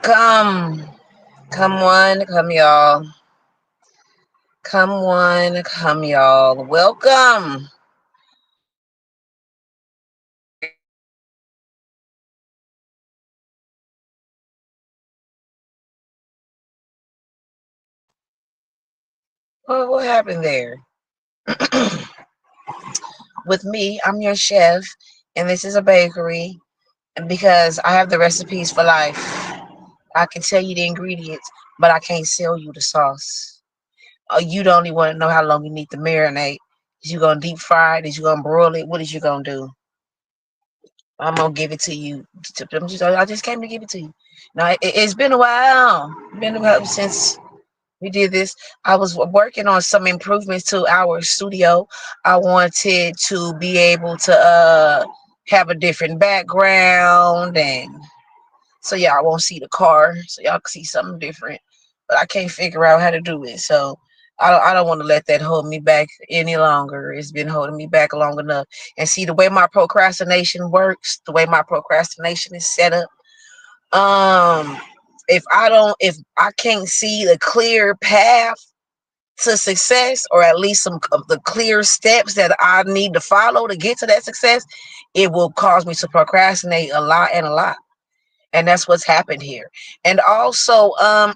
Come, come one, come y'all. Come one, come y'all. Welcome. What happened there? With me, I'm your chef, and this is a bakery. And because I have the recipes for life, I can tell you the ingredients, but I can't sell you the sauce. You don't even want to know how long you need to marinate. Is you gonna deep fry it? Is you gonna broil it? What is you gonna do? I'm gonna give it to you. I just came to give it to you. Now it's been a while. Been a while since we did this. I was working on some improvements to our studio. I wanted to be able to have a different background, and so y'all won't see the car, so y'all can see something different. But I can't figure out how to do it, so I don't want to let that hold me back any longer. It's been holding me back long enough. And see the way my procrastination works, the way my procrastination is set up. Um, if I can't see the clear path to success, or at least some of the clear steps that I need to follow to get to that success, it will cause me to procrastinate a lot and a lot. And that's what's happened here. And also, I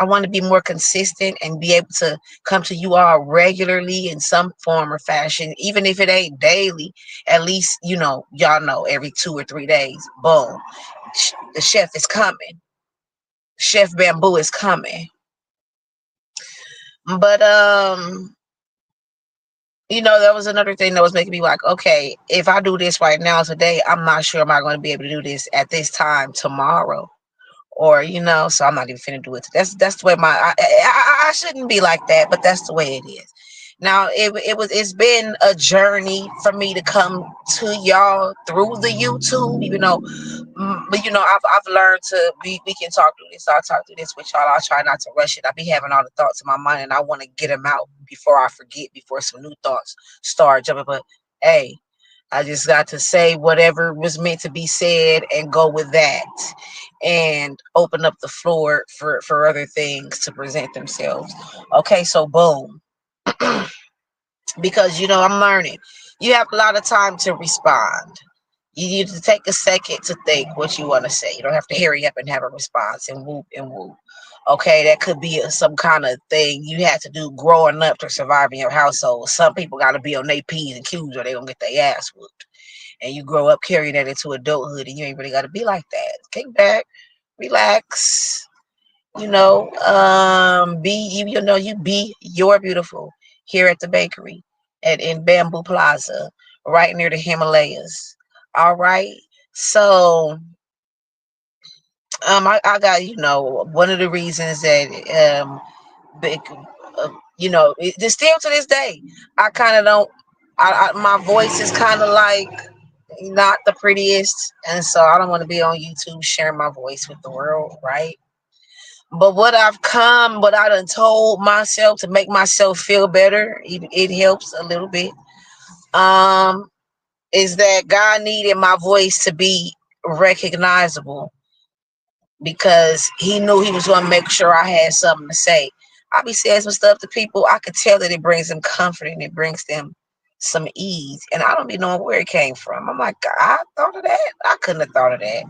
want to be more consistent and be able to come to you all regularly in some form or fashion, even if it ain't daily. At least, y'all know every 2 or 3 days, boom, the chef is coming. Chef Bamboo is coming. But that was another thing that was making me like, okay, if I do this right now today, I'm not sure am I going to be able to do this at this time tomorrow, or so I'm not even finna do it. That's the way I shouldn't be like that, but that's the way it is. Now it's been a journey for me to come to y'all through the YouTube, but I've learned to we can talk through this. I'll talk through this with y'all. I'll try not to rush it. I be having all the thoughts in my mind, and I want to get them out before I forget, before some new thoughts start jumping. But hey, I just got to say whatever was meant to be said and go with that, and open up the floor for other things to present themselves. Okay, so boom. Because I'm learning. You have a lot of time to respond. You need to take a second to think what you want to say. You don't have to hurry up and have a response and whoop and whoop. Okay, that could be some kind of thing you had to do growing up to survive in your household. Some people got to be on their P's and Q's or they don't get their ass whooped. And you grow up carrying that into adulthood, and you ain't really got to be like that. Kick back, relax. Be you be your beautiful here at the bakery at in Bamboo Plaza, right near the Himalayas. All right. So I got one of the reasons that big still to this day I kind of don't my voice is kind of like not the prettiest, and so I don't want to be on YouTube sharing my voice with the world, right? But what I done told myself to make myself feel better, it helps a little bit. Um, is that God needed my voice to be recognizable, because He knew He was going to make sure I had something to say. I be saying some stuff to people. I could tell that it brings them comfort and it brings them some ease, and I don't be knowing where it came from. I'm like, God, I thought of that. I couldn't have thought of that.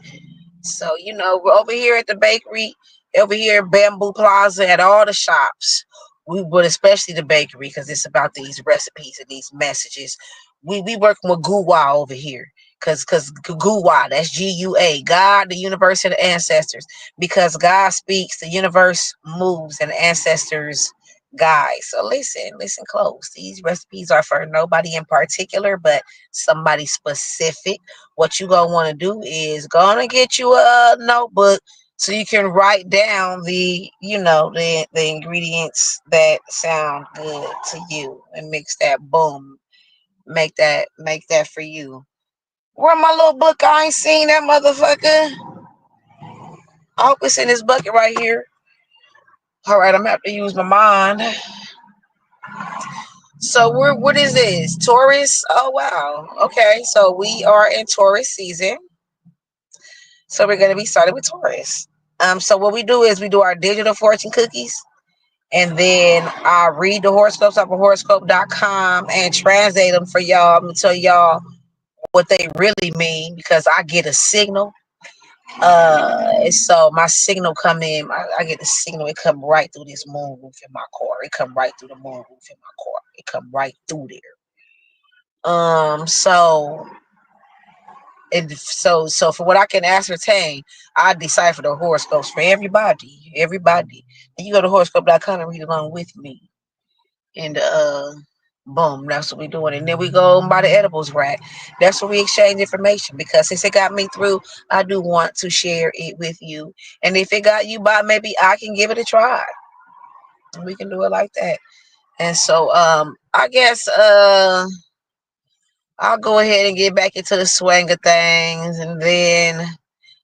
So, we're over here at the bakery, over here at Bamboo Plaza, at all the shops. But especially the bakery, because it's about these recipes and these messages. We working with Guwa over here. Because Guwa, that's Gua, God, the universe, and the ancestors. Because God speaks, the universe moves, and the ancestors guide. So listen close. These recipes are for nobody in particular, but somebody specific. What you gonna want to do is gonna get you a notebook so you can write down the ingredients that sound good to you, and mix that, boom, make that for you. Where my little book? I ain't seen that motherfucker. I hope it's in this bucket right here. All right, I'm gonna have to use my mind. So what is this? Taurus? Oh wow. Okay, so we are in Taurus season. So we're gonna be starting with Taurus. So what we do is we do our digital fortune cookies, and then I read the horoscopes off of horoscope.com and translate them for y'all. I'm gonna tell y'all what they really mean because I get a signal. And so my signal come in. I get the signal. It come right through this moon roof in my car. It come right through the moon roof in my car. It come right through there. So and so for what I can ascertain, I decipher the horoscopes for everybody. Everybody. And you go to horoscope.com and read along with me. And boom, that's what we're doing. And then we go by the edibles rack. That's where we exchange information because since it got me through, I do want to share it with you. And if it got you by, maybe I can give it a try. We can do it like that. And so I guess I'll go ahead and get back into the swing of things, and then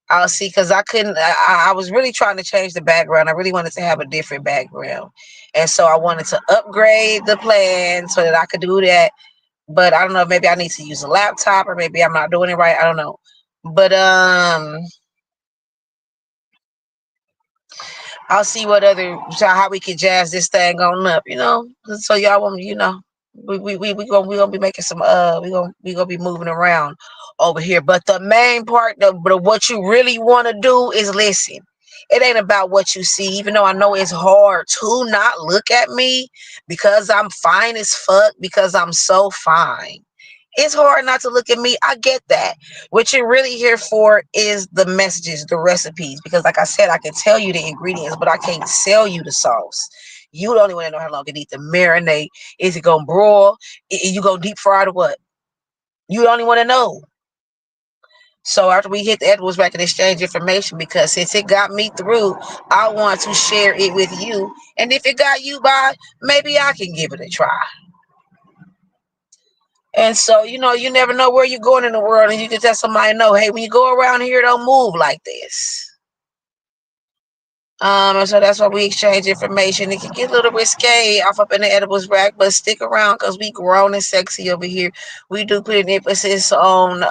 I'll see, because I couldn't, I was really trying to change the background. I really wanted to have a different background. And so I wanted to upgrade the plan so that I could do that. But I don't know, maybe I need to use a laptop, or maybe I'm not doing it right. I don't know. But I'll see what other, how we can jazz this thing on up, So y'all want, we gonna be making some we gonna be moving around over here. But the main part of what you really want to do is listen. It ain't about what you see, even though I know it's hard to not look at me because I'm fine as fuck, because I'm so fine. It's hard not to look at me. I get that. What you're really here for is the messages, the recipes. Because like I said, I can tell you the ingredients, but I can't sell you the sauce. You don't even know how long it needs to marinate. Is it gonna broil? You go deep fry or what? You don't even want to know. So after we hit the Edwards back and exchange information, because since it got me through, I want to share it with you. And if it got you by, maybe I can give it a try. And so, you never know where you're going in the world, and you can tell somebody, no, hey, when you go around here, don't move like this. And so that's why we exchange information. It can get a little risque off up in the edibles rack, but stick around because we grown and sexy over here. We do put an emphasis on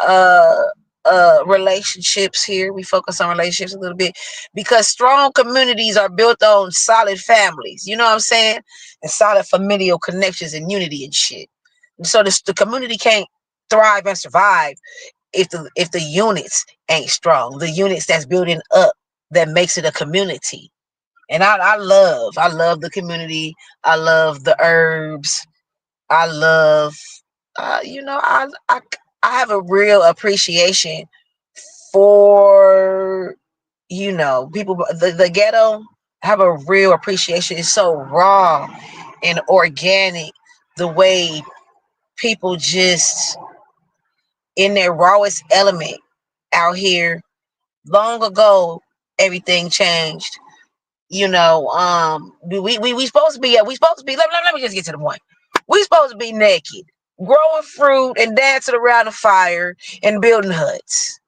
relationships here. We focus on relationships a little bit because strong communities are built on solid families. You know what I'm saying? And solid familial connections and unity and shit. So the community can't thrive and survive if the units ain't strong. The units that's building up that makes it a community. And I love the community. I love the herbs. I love I have a real appreciation for people. The ghetto. I have a real appreciation. It's so raw and organic, the way people just in their rawest element out here. Long ago, everything changed. We supposed to be let me just get to the point. We supposed to be naked, growing fruit and dancing around the fire and building huts.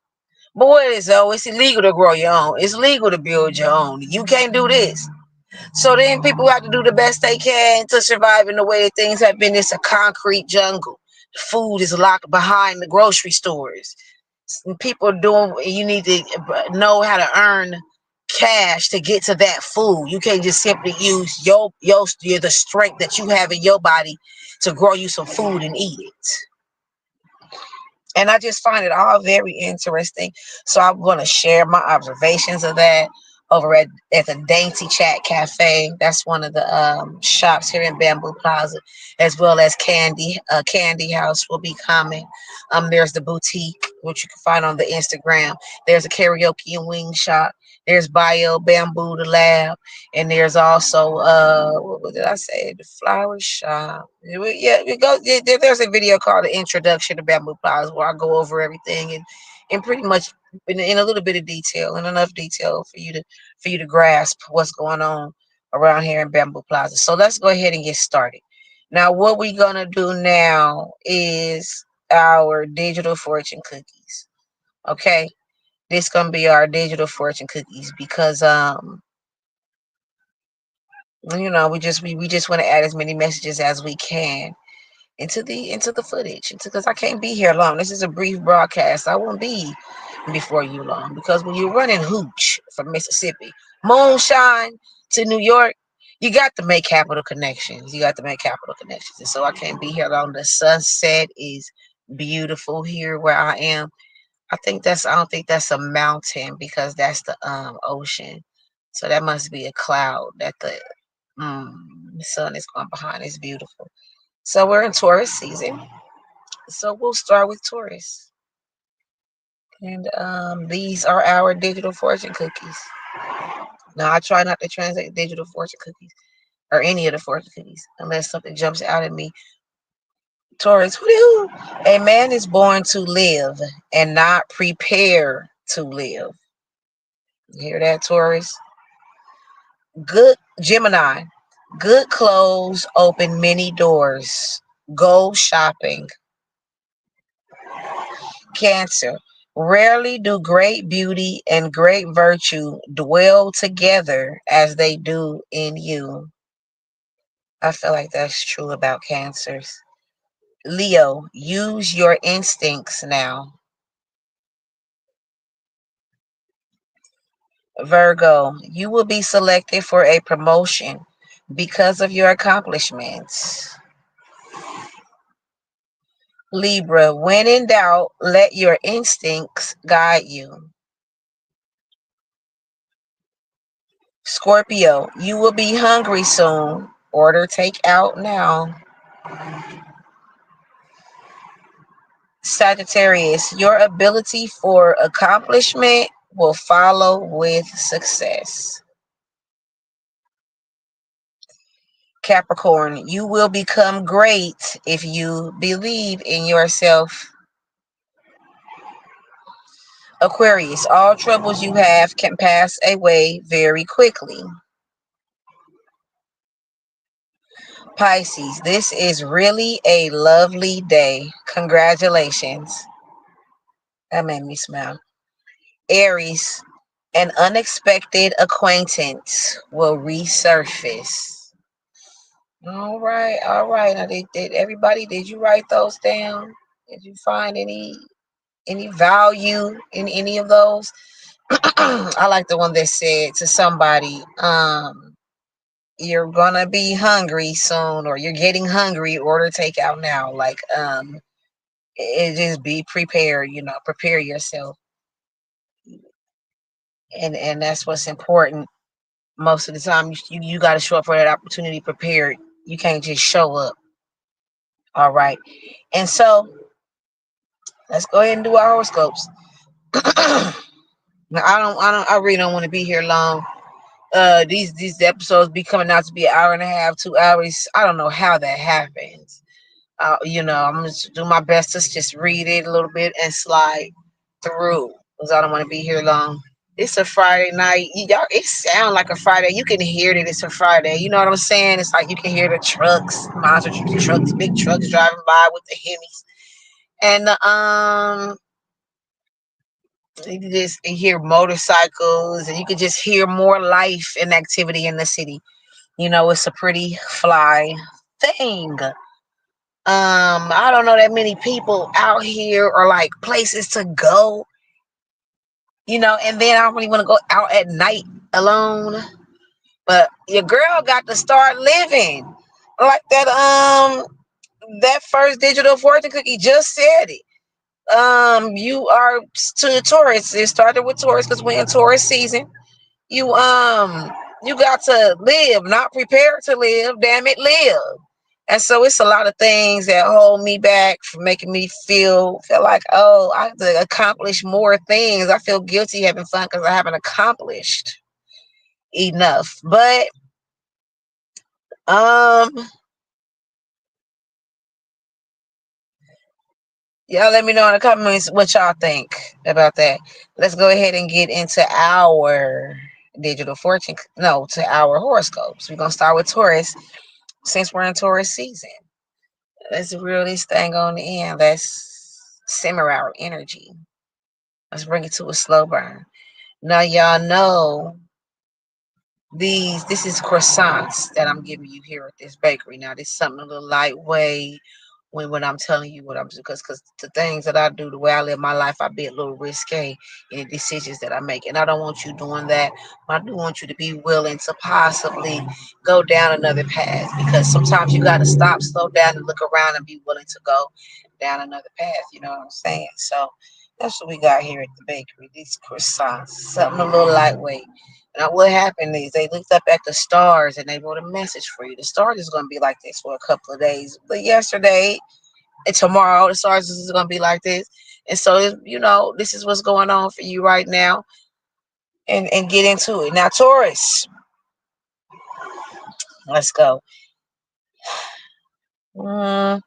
But what is it's illegal to grow your own. It's legal to build your own. You can't do this. So then people have to do the best they can to survive in the way that things have been. It's a concrete jungle. Food is locked behind the grocery stores. People doing, you need to know how to earn cash to get to that food. You can't just simply use your the strength that you have in your body to grow you some food and eat it. And I just find it all very interesting. So I'm going to share my observations of that over at the Dainty Chat Cafe. That's one of the shops here in Bamboo Plaza, as well as Candy House will be coming. There's the boutique, which you can find on the Instagram. There's a karaoke and wing shop. There's Bio Bamboo, the lab, and there's also what did I say? The flower shop. Yeah, there's a video called "The Introduction to Bamboo Plaza" where I go over everything and pretty much in a little bit of detail, and enough detail for you to grasp what's going on around here in Bamboo Plaza. So let's go ahead and get started. Now, what we're gonna do now is our digital fortune cookies. Okay, this gonna be our digital fortune cookies because we just want to add as many messages as we can into the footage, because I can't be here long. This is a brief broadcast. I won't be before you long, because when you're running hooch from Mississippi. Moonshine to New York. You got to make capital connections. You got to make capital connections. And so I can't be here long. The sunset is beautiful here where I am. I don't think that's a mountain because that's the ocean. So that must be a cloud that the sun is going behind. It's beautiful. So we're in Taurus season. So we'll start with Taurus. And these are our digital fortune cookies. Now I try not to translate digital fortune cookies or any of the fortune cookies unless something jumps out at me. Taurus, woo! A man is born to live and not prepare to live. You hear that, Taurus? Good Gemini. Good clothes open many doors. Go shopping. Cancer. Rarely do great beauty and great virtue dwell together as they do in you. I feel like that's true about cancers. Leo, use your instincts now. Virgo, you will be selected for a promotion because of your accomplishments. Libra, when in doubt, let your instincts guide you. Scorpio, you will be hungry soon. Order takeout now. Sagittarius, your ability for accomplishment will follow with success. Capricorn, you will become great if you believe in yourself. Aquarius, all troubles you have can pass away very quickly. Pisces, this is really a lovely day. Congratulations. That made me smile. Aries, an unexpected acquaintance will resurface. All right, all right. Now, did everybody? Did you write those down? Did you find any value in any of those? I like the one that said to somebody, you're gonna be hungry soon, or you're getting hungry. Order takeout now. Like, it just be prepared. Prepare yourself, and that's what's important. Most of the time, you got to show up for that opportunity prepared. You can't just show up. All right, and so let's go ahead and do our horoscopes. Now, I really don't want to be here long. These episodes be coming out to be an hour and a half, 2 hours. I don't know how that happens. I'm gonna do my best to just read it a little bit and slide through because I don't want to be here long. It's a Friday night. Y'all, it sounds like a Friday. You can hear that it's a Friday. You know what I'm saying? It's like you can hear the trucks, monster trucks, big trucks driving by with the Hemis, and you can just hear motorcycles, and you can just hear more life and activity in the city. It's a pretty fly thing. I don't know that many people out here or like places to go, and then I don't really want to go out at night alone. But your girl got to start living like that first digital fortune cookie just said it. You are to Taurus. It started with Taurus because we're in Taurus season. You got to live, not prepare to live. Damn it, live. And so it's a lot of things that hold me back from making me feel like, oh, I have to accomplish more things. I feel guilty having fun because I haven't accomplished enough. But um y'all let me know in the comments what y'all think about that. Let's go ahead and get into our digital fortune. No, to our horoscopes. We're gonna start with Taurus since we're in Taurus season. Let's reel this thing on in. Let's simmer our energy. Let's bring it to a slow burn. Now y'all know this is croissants that I'm giving you here at this bakery. Now this is something a little lightweight, when I'm telling you what I'm doing, because the things that I do, the way I live my life, I be a little risque in the decisions that I make, and I don't want you doing that. I do want you to be willing to possibly go down another path, because sometimes you got to stop, slow down, and look around and be willing to go down another path. You know what I'm saying? So that's what we got here at the bakery. These croissants, something a little lightweight. Now, what happened is they looked up at the stars and they wrote a message for you. The stars is going to be like this for a couple of days, but yesterday and tomorrow, the stars is going to be like this. And so, this is what's going on for you right now, and get into it. Now, Taurus, let's go. Mm,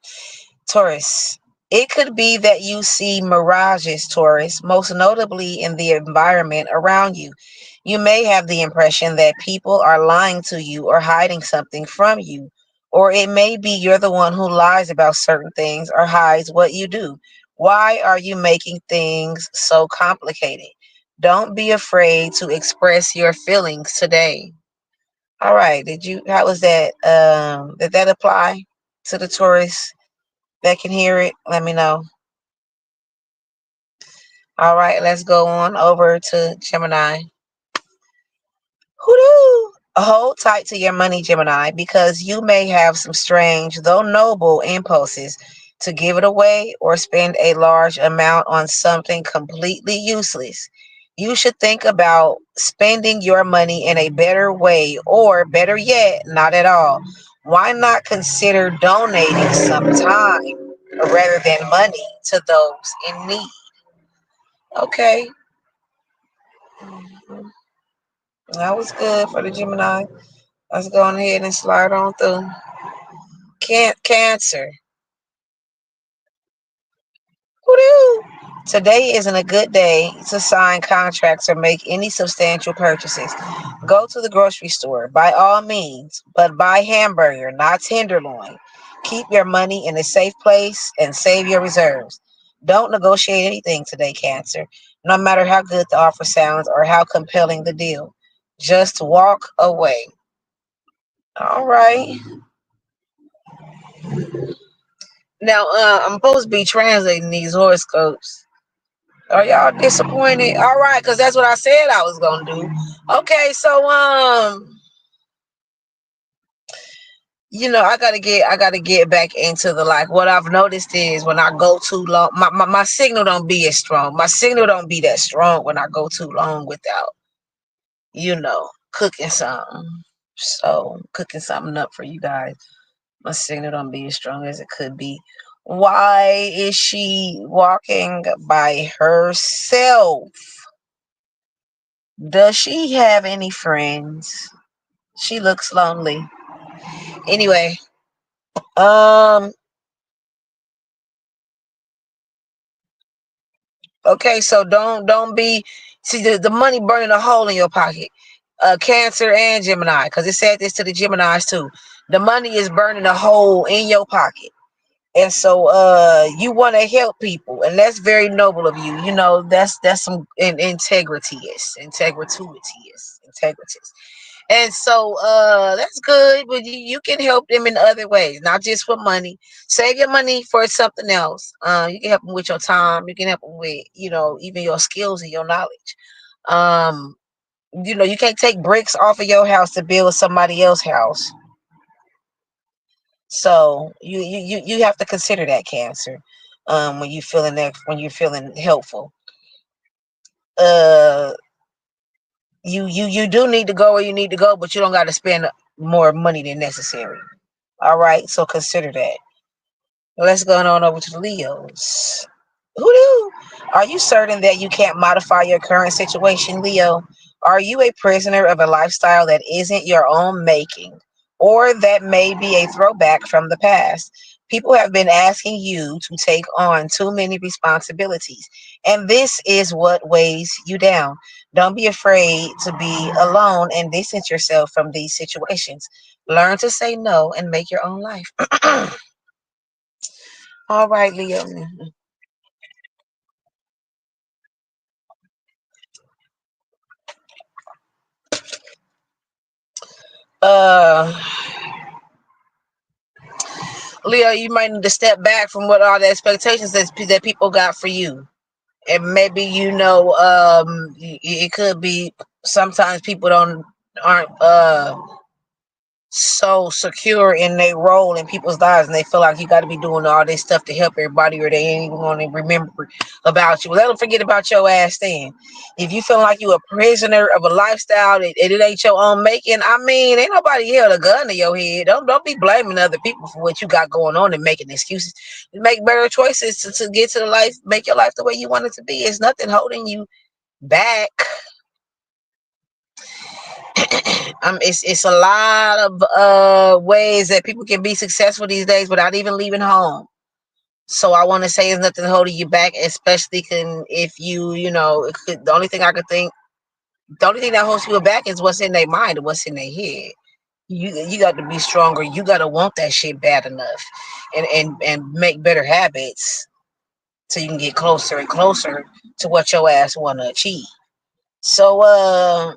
Taurus. It could be that you see mirages, Taurus, most notably in the environment around you. You may have the impression that people are lying to you or hiding something from you. Or it may be you're the one who lies about certain things or hides what you do. Why are you making things so complicated? Don't be afraid to express your feelings today. All right. How was that? Did that apply to the Taurus that can hear it? Let me know. All right, let's go on over to Gemini. Hoodoo! Hold tight to your money, Gemini, because you may have some strange, though noble, impulses to give it away or spend a large amount on something completely useless. You should think about spending your money in a better way, or better yet, not at all. Why not consider donating some time rather than money to those in need? Okay, that was good for the Gemini. Let's go on ahead and slide on through. Cancer. Woo-hoo. Today isn't a good day to sign contracts or make any substantial purchases. Go to the grocery store, by all means, but buy hamburger, not tenderloin. Keep your money in a safe place and save your reserves. Don't negotiate anything today, Cancer, no matter how good the offer sounds or how compelling the deal. Just walk away. All right. Now, I'm supposed to be translating these horoscopes. Are y'all disappointed? All right, because that's what I said I was gonna do. Okay, so I gotta get back into the, like, what I've noticed is when I go too long, my signal don't be as strong. My signal don't be that strong when I go too long without, cooking something. So cooking something up for you guys. My signal don't be as strong as it could be. Why is she walking by herself? Does she have any friends? She looks lonely. Anyway, um, okay, so don't be, see, the money burning a hole in your pocket. Cancer and Gemini, because it said this to the Geminis too. The money is burning a hole in your pocket. And so you want to help people, and that's very noble of you. That's some integrity is integrities. And so that's good, but you can help them in other ways, not just for money. Save your money for something else. You can help them with your time. You can help them with, even your skills and your knowledge. Um, you can't take bricks off of your house to build somebody else's house. So you have to consider that, Cancer. When you're feeling helpful. Uh, you do need to go where you need to go, but you don't got to spend more money than necessary. All right, so consider that. Let's go on over to the Leos. Who knew? Are you certain that you can't modify your current situation, Leo? Are you a prisoner of a lifestyle that isn't your own making, or that may be a throwback from the past? People have been asking you to take on too many responsibilities, and this is what weighs you down. Don't be afraid to be alone and distance yourself from these situations. Learn to say no and make your own life. All right, Leo. Uh, Leo, you might need to step back from what all the expectations that people got for you. And maybe it could be sometimes people don't aren't so secure in their role in people's lives, and they feel like you got to be doing all this stuff to help everybody, or they ain't even going to remember about you. Let them forget about your ass then. If you feel like you a prisoner of a lifestyle and it ain't your own making, I mean, ain't nobody held a gun to your head. Don't be blaming other people for what you got going on and making excuses. Make better choices to get to the life, make your life the way you want it to be. It's nothing holding you back. It's a lot of ways that people can be successful these days without even leaving home. So I want to say there's nothing holding you back, especially if the only thing I could think, the only thing that holds people back is what's in their mind and what's in their head. You got to be stronger. You got to want that shit bad enough, and make better habits so you can get closer and closer to what your ass want to achieve. So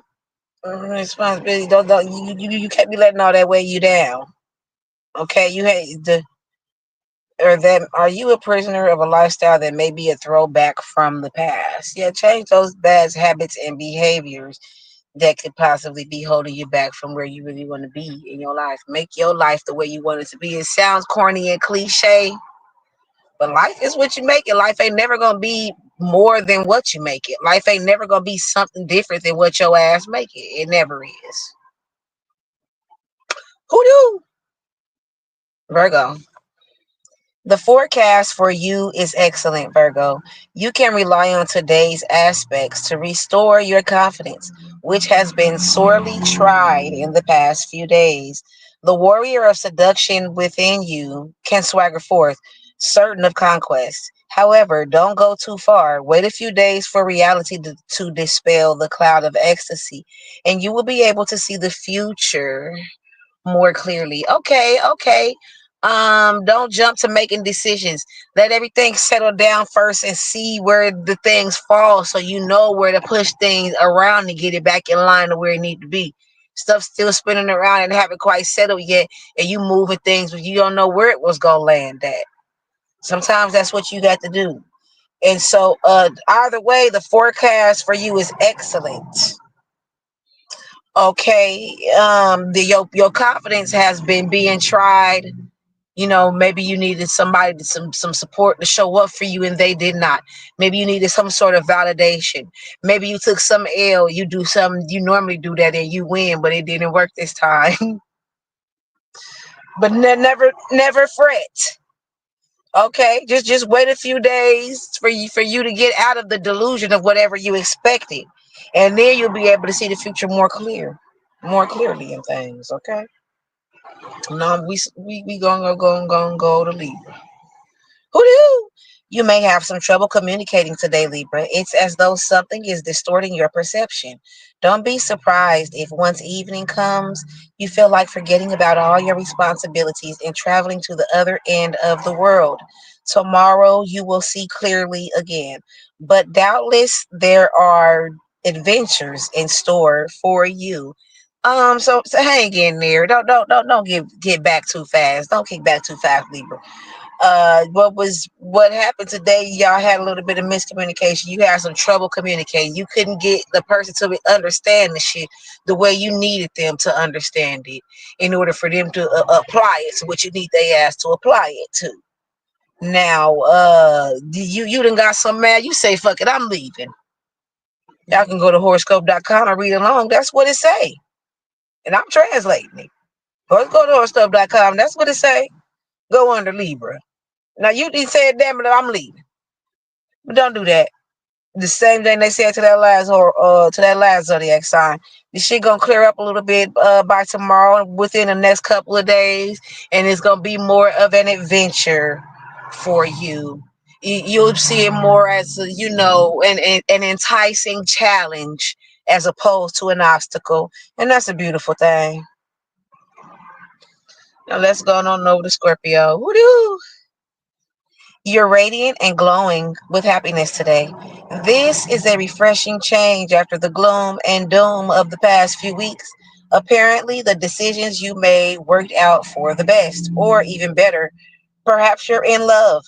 responsibility. Don't you can't be letting all that weigh you down. Okay, you hate the or that are you a prisoner of a lifestyle that may be a throwback from the past? Yeah, change those bad habits and behaviors that could possibly be holding you back from where you really want to be in your life. Make your life the way you want it to be. It sounds corny and cliche, but life is what you make it. Life ain't never gonna be more than what you make it. Life ain't never gonna be something different than what your ass make it. It never is. Who knew? Virgo. The forecast for you is excellent, Virgo. You can rely on today's aspects to restore your confidence, which has been sorely tried in the past few days. The warrior of seduction within you can swagger forth, certain of conquest. However, don't go too far. Wait a few days for reality to dispel the cloud of ecstasy, and you will be able to see the future more clearly. Okay, okay. Don't jump to making decisions. Let everything settle down first and see where the things fall so you know where to push things around to get it back in line to where it need to be. Stuff still spinning around and haven't quite settled yet, and you moving things but you don't know where it was gonna land at. Sometimes that's what you got to do. And so either way, the forecast for you is excellent. Okay. Your confidence has been being tried. Maybe you needed somebody some support to show up for you and they did not. Maybe you needed some sort of validation. Maybe you took some L, you do something you normally do that and you win, but it didn't work this time. But never fret. Okay, just wait a few days for you to get out of the delusion of whatever you expected, and then you'll be able to see the future more clearly in things. Okay. No, we gonna go to Libra. Who knew? You may have some trouble communicating today, Libra. It's as though something is distorting your perception. Don't be surprised if once evening comes, you feel like forgetting about all your responsibilities and traveling to the other end of the world. Tomorrow, you will see clearly again. But doubtless, there are adventures in store for you. So hang in there. Don't get back too fast. Don't kick back too fast, Libra. What happened today? Y'all had a little bit of miscommunication. You had some trouble communicating. You couldn't get the person to understand the shit the way you needed them to understand it in order for them to apply it to what you need they ask to apply it to. Now, you done got so mad. You say, "Fuck it, I'm leaving." Y'all can go to horoscope.com and read along. That's what it say, and I'm translating it. Let's go to horoscope.com. That's what it say. Go under Libra. Now you did say, "Damn it, I'm leaving." But don't do that. The same thing they said to that last zodiac sign. This shit gonna clear up a little bit by tomorrow, within the next couple of days, and it's gonna be more of an adventure for you. You'll see it more as an enticing challenge as opposed to an obstacle, and that's a beautiful thing. Now let's go on over to Scorpio. Woo-doo! You're radiant and glowing with happiness today. This is a refreshing change after the gloom and doom of the past few weeks. Apparently, the decisions you made worked out for the best, or even better. Perhaps you're in love.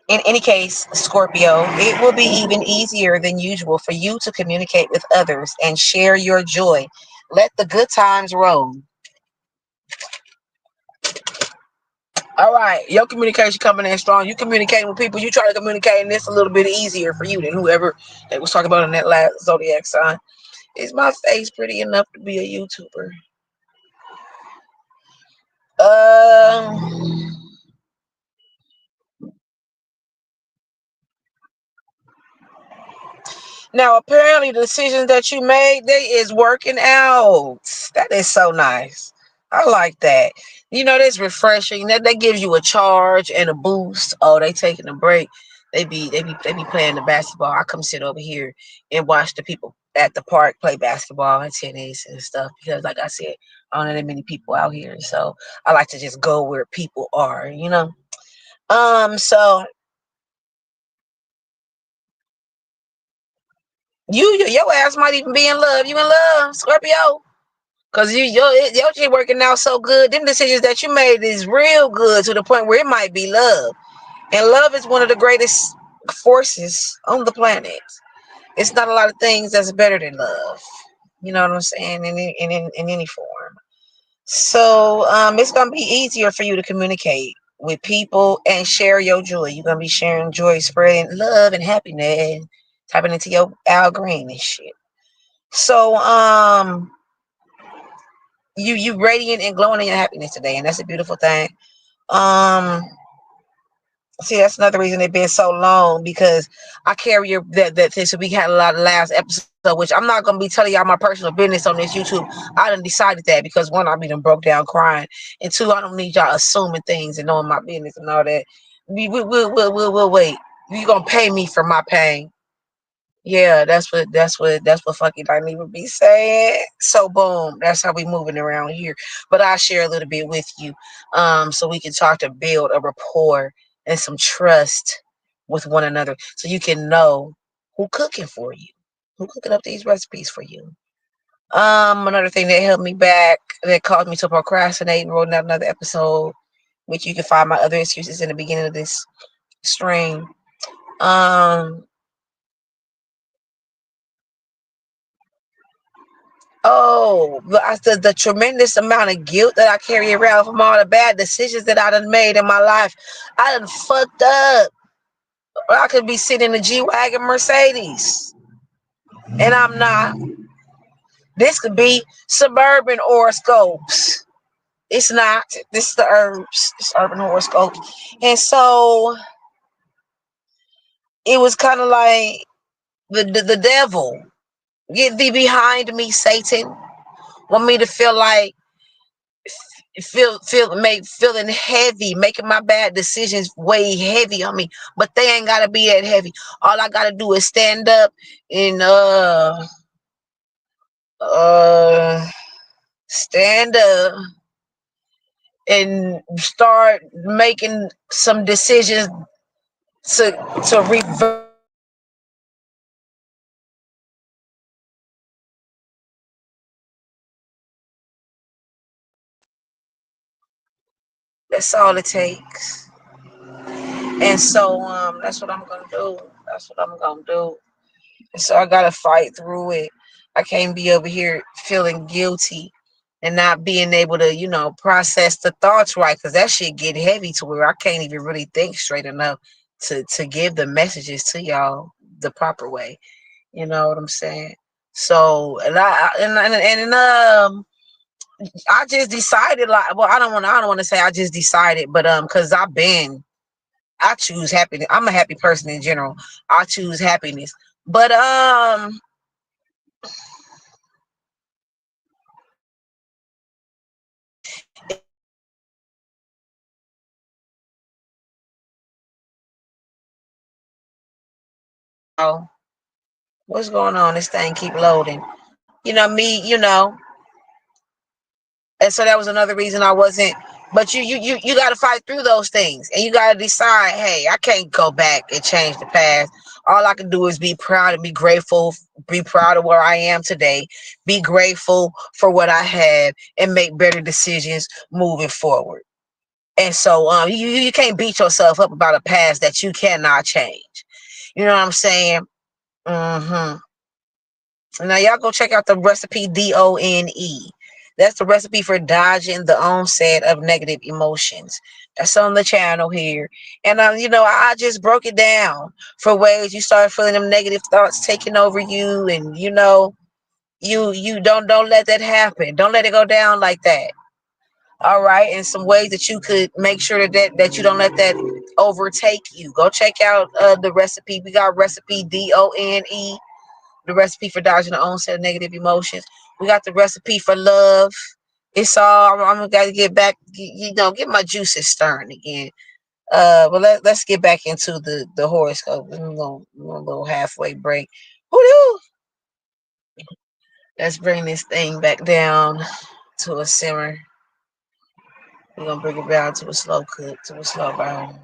In any case, Scorpio, it will be even easier than usual for you to communicate with others and share your joy. Let the good times roll. All right, your communication coming in strong. You communicating with people. You try to communicate, and it's a little bit easier for you than whoever they was talking about in that last zodiac sign. Is my face pretty enough to be a YouTuber? Um. Now, apparently, the decisions that you made, they is working out. That is so nice. I like that. You know, that's refreshing. That gives you a charge and a boost. Oh, they taking a break. They be playing the basketball. I come sit over here and watch the people at the park play basketball and tennis and stuff because, like I said, I don't know that many people out here. So I like to just go where people are. So your ass might even be in love. You in love, Scorpio? Cause your shit working out so good. Them decisions that you made is real good to the point where it might be love. And love is one of the greatest forces on the planet. It's not a lot of things that's better than love. You know what I'm saying? In any form. So it's gonna be easier for you to communicate with people and share your joy. You're gonna be sharing joy, spreading love and happiness, tapping into your Al Green and shit. So you radiant and glowing in your happiness today, and that's a beautiful thing. Um, See, that's another reason it's been so long because I carry that thing. So we had a lot of last episode, which I'm not gonna be telling y'all my personal business on this YouTube. I done decided that because one, I be done broke down crying, and two, I don't need y'all assuming things and knowing my business and all that. We'll wait. You gonna pay me for my pain? Yeah, that's what fucking Dyney would be saying. So boom, that's how we moving around here. But I'll share a little bit with you, so we can talk to build a rapport and some trust with one another, so you can know who cooking for you, who cooking up these recipes for you. Another thing that held me back, that caused me to procrastinate and wrote out another episode, which you can find my other excuses in the beginning of this stream. Um, Oh, the tremendous amount of guilt that I carry around from all the bad decisions that I done made in my life. I done fucked up. Or I could be sitting in a G-Wagon Mercedes. And I'm not. This could be suburban horoscopes. It's not. This is the herbs. It's urban horoscopes. And so it was kind of like the devil. Get thee behind me, Satan. Want me to feel like feeling heavy, making my bad decisions weigh heavy on me, but they ain't gotta be that heavy. All I gotta do is stand up and uh stand up and start making some decisions to reverse. That's all it takes. And so that's what I'm gonna do. That's what I'm gonna do. So I gotta fight through it. I can't be over here feeling guilty and not being able to, process the thoughts right, because that shit get heavy to where I can't even really think straight enough to give the messages to y'all the proper way. You know what I'm saying? So I just decided, like, well, I don't want to say I just decided, but because I choose happiness. I'm a happy person in general. I choose happiness, but oh, what's going on? This thing keep loading. Me. And so that was another reason I wasn't. But you got to fight through those things, and you got to decide. Hey, I can't go back and change the past. All I can do is be proud and be grateful. Be proud of where I am today. Be grateful for what I have, and make better decisions moving forward. And so you can't beat yourself up about a past that you cannot change. You know what I'm saying? Mm-hmm. Now y'all go check out the recipe DONE. That's the recipe for dodging the onset of negative emotions. That's on the channel here. And I just broke it down for ways you start feeling them negative thoughts taking over you, and you don't let that happen. Don't let it go down like that. All right, and some ways that you could make sure that you don't let that overtake you. Go check out the recipe. We got recipe DONE, the recipe for dodging the onset of negative emotions. We got the recipe for love. It's all I'm got to get back, get my juices stirring again. But let's get back into the horoscope. We're going a little halfway break. Woo! Let's bring this thing back down to a simmer. We're gonna bring it down to a slow cook, to a slow burn.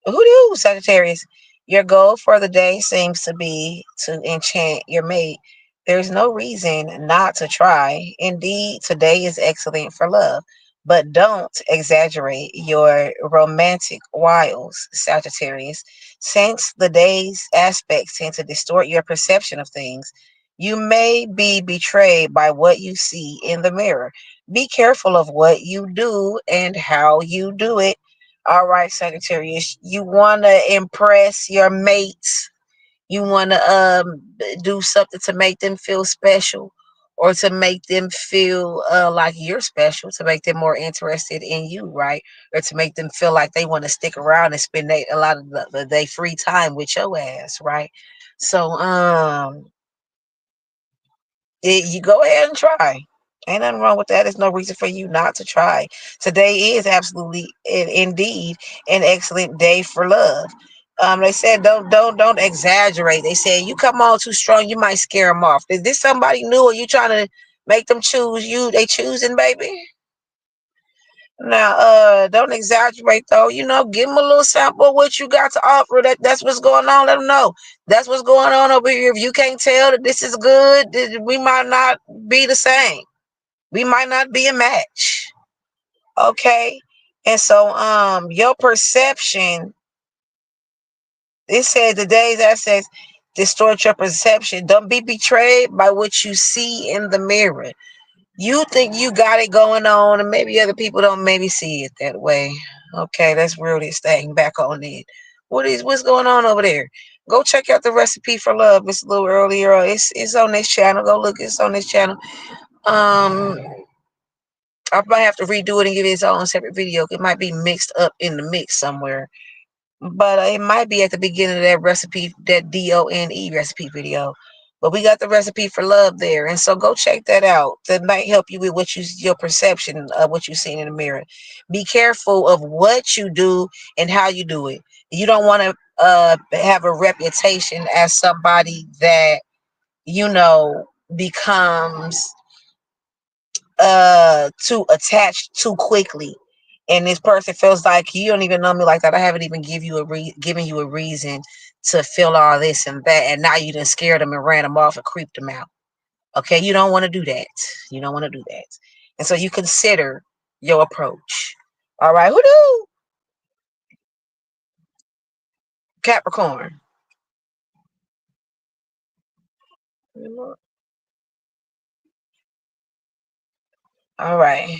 Who knew, Sagittarius? Your goal for the day seems to be to enchant your mate. There's no reason not to try. Indeed, today is excellent for love. But don't exaggerate your romantic wiles, Sagittarius. Since the day's aspects tend to distort your perception of things, you may be betrayed by what you see in the mirror. Be careful of what you do and how you do it. All right, Sagittarius, you want to impress your mates. You want to do something to make them feel special, or to make them feel like you're special, to make them more interested in you, right? Or to make them feel like they want to stick around and spend a lot of their free time with your ass, right? So you go ahead and try. Ain't nothing wrong with that. There's no reason for you not to try. Today is absolutely indeed an excellent day for love. They said don't exaggerate. They said you come on too strong, you might scare them off. Is this somebody new, or you trying to make them choose you? They choosing, baby. Now, don't exaggerate though. Give them a little sample of what you got to offer. That's what's going on. Let them know that's what's going on over here. If you can't tell that this is good, we might not be the same. We might not be a match. Okay. And so, your perception. It said today's assets distort your perception. Don't be betrayed by what you see in the mirror. You think you got it going on, and maybe other people don't maybe see it that way. Okay, let's reel this thing back on in. What's going on over there? Go check out the recipe for love. It's a little earlier. It's on this channel. Go look. It's on this channel. Um, I might have to redo it and give it its own separate video. It might be mixed up in the mix somewhere, but it might be at the beginning of that recipe, that DONE recipe video. But we got the recipe for love there, and so go check that out. That might help you with your perception of what you're seeing in the mirror. Be careful of what you do and how you do it. You don't want to have a reputation as somebody that becomes too attached too quickly, and this person feels like you don't even know me like that. I haven't even given you a reason to feel all this and that, and now you done scared them and ran them off and creeped them out. Okay, you don't want to do that. You don't want to do that. And so you consider your approach. All right, who do? Capricorn. All right.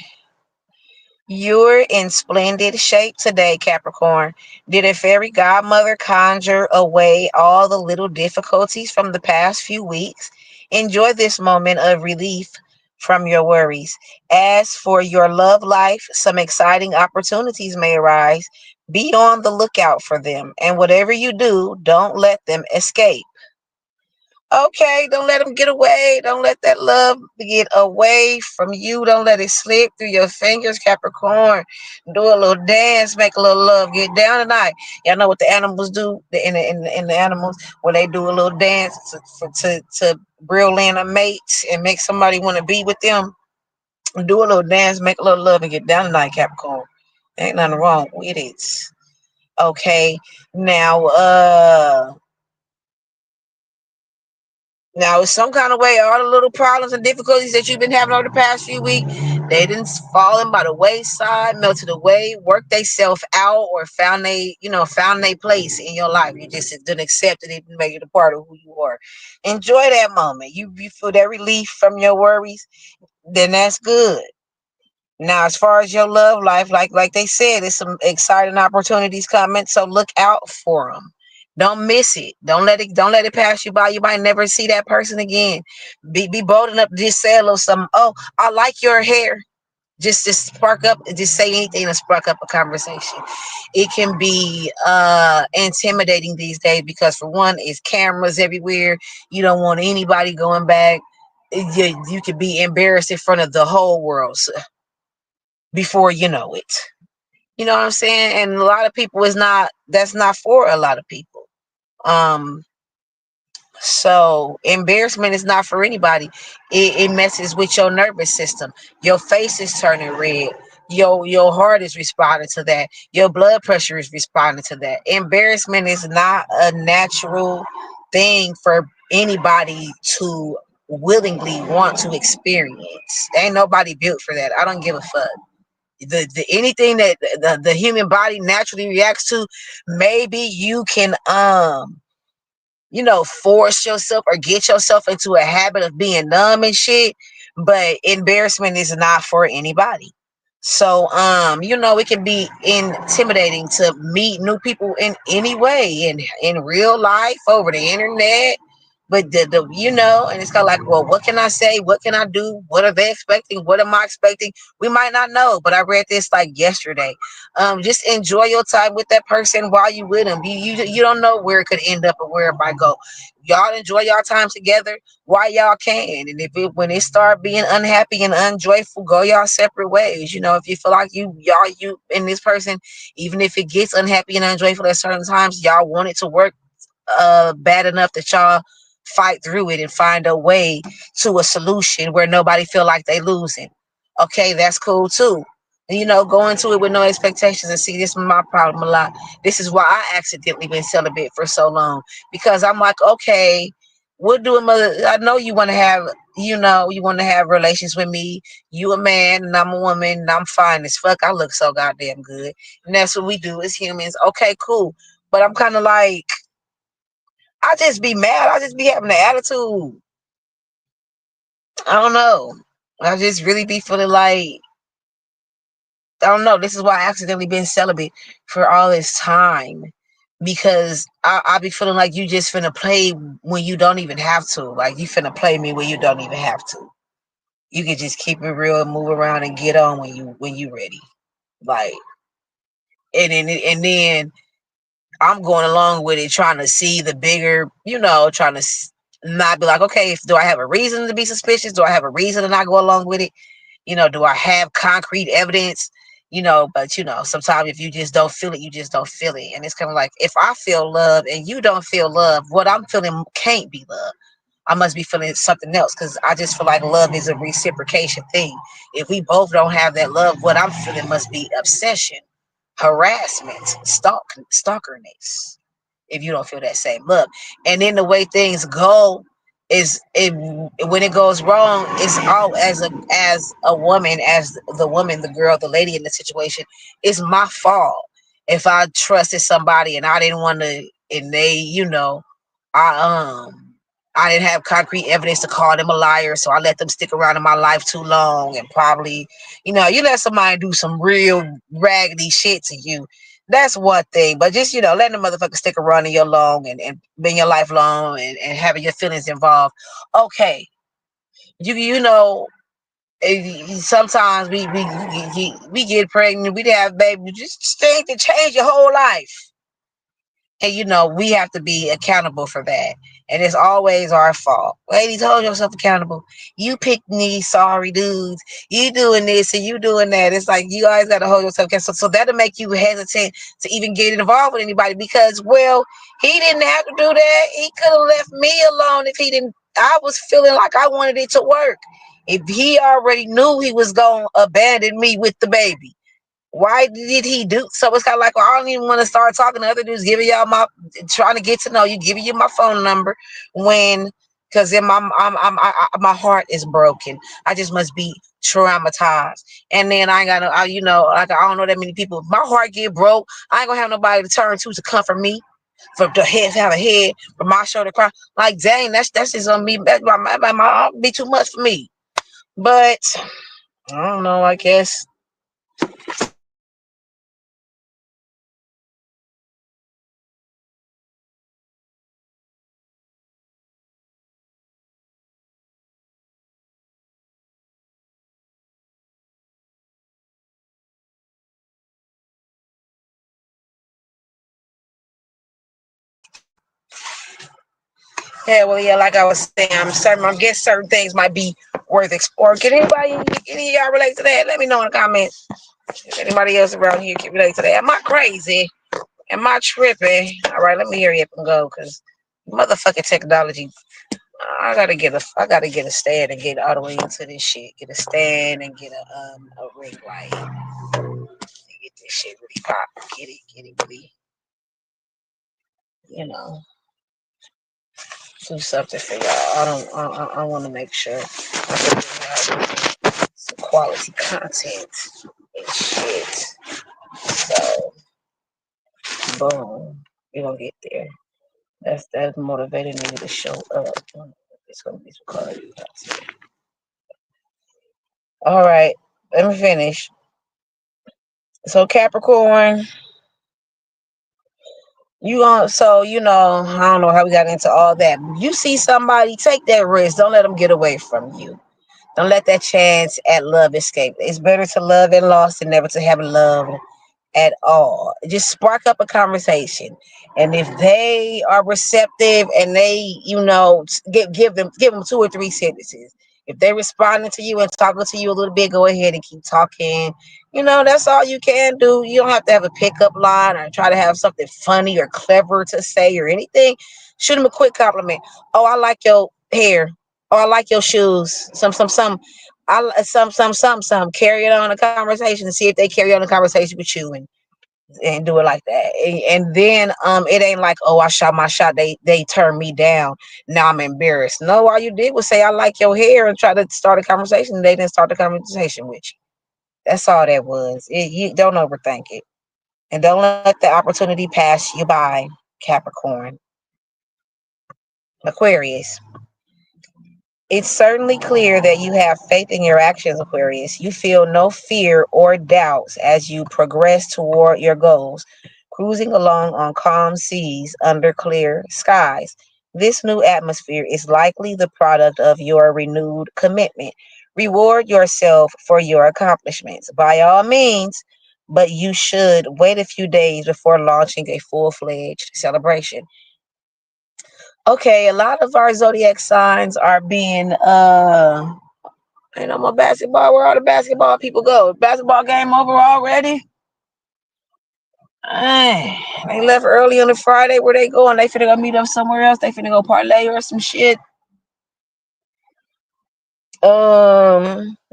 You're in splendid shape today, Capricorn. Did a fairy godmother conjure away all the little difficulties from the past few weeks? Enjoy this moment of relief from your worries. As for your love life, some exciting opportunities may arise. Be on the lookout for them, and whatever you do, don't let them escape. Okay, don't let them get away. Don't let that love get away from you. Don't let it slip through your fingers, Capricorn. Do a little dance, make a little love. Get down tonight. Y'all know what the animals do in the animals when they do a little dance to reel in a mate and make somebody want to be with them. Do a little dance, make a little love, and get down tonight, Capricorn. Ain't nothing wrong with it. Okay, now Now, in some kind of way, all the little problems and difficulties that you've been having over the past few weeks, they didn't fallen by the wayside, melted away, worked themselves out, or found their place in your life. You just didn't accept it and make it a part of who you are. Enjoy that moment. You feel that relief from your worries, then that's good. Now, as far as your love life, like they said, there's some exciting opportunities coming, so look out for them. Don't miss it. Don't let it pass you by. You might never see that person again. Be bold enough to just say a little something. Oh, I like your hair. Just spark up. Just say anything to spark up a conversation. It can be intimidating these days because for one, it's cameras everywhere. You don't want anybody going back. You could be embarrassed in front of the whole world before you know it. You know what I'm saying? And a lot of people is not that's not for a lot of people. Um so embarrassment is not for anybody. It messes with your nervous system. Your face is turning red. Your heart is responding to that. Your blood pressure is responding to that. Embarrassment is not a natural thing for anybody to willingly want to experience. Ain't nobody built for that. I don't give a fuck. The anything that the human body naturally reacts to, maybe you can force yourself or get yourself into a habit of being numb and shit, but embarrassment is not for anybody. So it can be intimidating to meet new people in any way, in real life, over the internet. But and it's kind of like, well, what can I say? What can I do? What are they expecting? What am I expecting? We might not know, but I read this like yesterday. Just enjoy your time with that person while you with them. You don't know where it could end up or where it might go. Y'all enjoy y'all time together while y'all can, and when it start being unhappy and unjoyful, go y'all separate ways. If you feel like you and this person, even if it gets unhappy and unjoyful at certain times, y'all want it to work bad enough that y'all fight through it and find a way to a solution where nobody feel like they losing. Okay, that's cool too. Go into it with no expectations. And see, this is my problem a lot. This is why I accidentally been celibate for so long, because I'm like, okay, what do a mother? I know you want to have, you want to have relations with me. You a man and I'm a woman and I'm fine as fuck. I look so goddamn good, and that's what we do as humans. Okay, cool. But I'm kind of like, I just be mad. I just be having an attitude. I don't know. I just really be feeling like, I don't know. This is why I accidentally been celibate for all this time. Because I be feeling like you just finna play when you don't even have to. Like you finna play me when you don't even have to. You can just keep it real and move around and get on when you ready. Like, and then I'm going along with it, trying to see the bigger, trying to not be like, okay, do I have a reason to be suspicious? Do I have a reason to not go along with it? Do I have concrete evidence? But sometimes if you just don't feel it, you just don't feel it. And it's kind of like, if I feel love and you don't feel love, what I'm feeling can't be love. I must be feeling something else, because I just feel like love is a reciprocation thing. If we both don't have that love, what I'm feeling must be obsession, harassment, stalkerness, if you don't feel that same love. And then the way things go is, when it goes wrong, it's all as a woman, as the woman, the girl, the lady in the situation, it's my fault if I trusted somebody and I didn't want to, and they, I didn't have concrete evidence to call them a liar, so I let them stick around in my life too long, and probably, you let somebody do some real raggedy shit to you. That's one thing, but just letting the motherfucker stick around in your long, and being your life long, and having your feelings involved. Okay, sometimes we get pregnant, we have babies, just things to change your whole life. And we have to be accountable for that. And it's always our fault. Ladies, hold yourself accountable. You picked these sorry dudes. You doing this and you doing that. It's like you always gotta hold yourself accountable. So that'll make you hesitant to even get involved with anybody, because, well, he didn't have to do that. He could have left me alone if he didn't. I was feeling like I wanted it to work. If he already knew he was gonna abandon me with the baby, why did he do so? It's kind of like, well, I don't even want to start talking to other dudes, giving y'all trying to get to know you, giving you my phone number when because in my heart is broken. I just must be traumatized. And then I ain't got no, like I don't know that many people. My heart get broke. I ain't gonna have nobody to turn to comfort me. For the head to have a head, for my shoulder cry. Like, dang, that's just on me. My be too much for me. But I don't know. I guess yeah. Well, yeah. Like I was saying, I'm certain. I guess certain things might be worth exploring. Can any of y'all relate to that? Let me know in the comments. If anybody else around here can relate to that. Am I crazy? Am I tripping? All right, let me hurry up and go because motherfucking technology. I gotta get a stand and get all the way into this shit. Get a stand and get a ring light. Get this shit really pop. Get it really, you know, do something for y'all. I want to make sure I can have some quality content and shit. So boom, we gonna get there. That's motivating me to show up. It's gonna be some quality content. All right, let me finish. So Capricorn, I don't know how we got into all that. You see somebody, take that risk. Don't let them get away from you. Don't let that chance at love escape. It's better to love and lost than never to have loved at all. Just spark up a conversation, and if they are receptive and they, give them 2 or 3 sentences. If they're responding to you and talking to you a little bit, go ahead and keep talking. That's all you can do. You don't have to have a pickup line or try to have something funny or clever to say or anything. Shoot them a quick compliment. Oh, I like your hair. Oh, I like your shoes. Some. Some. Carry it on a conversation and see if they carry on a conversation with you, and do it like that. And then it ain't like, oh, I shot my shot. They turned me down. Now I'm embarrassed. No, all you did was say I like your hair and try to start a conversation. They didn't start the conversation with you. That's all that was. You don't overthink it, and don't let the opportunity pass you by. Capricorn, Aquarius. It's certainly clear that you have faith in your actions, Aquarius. You feel no fear or doubts as you progress toward your goals, cruising along on calm seas under clear skies. This new atmosphere is likely the product of your renewed commitment. Reward yourself for your accomplishments by all means, but you should wait a few days before launching a full fledged celebration. Okay, a lot of our zodiac signs are being my basketball, where all the basketball people go. Basketball game over already? They left early on the Friday. Where they going? They finna go meet up somewhere else. They finna go parlay or some shit.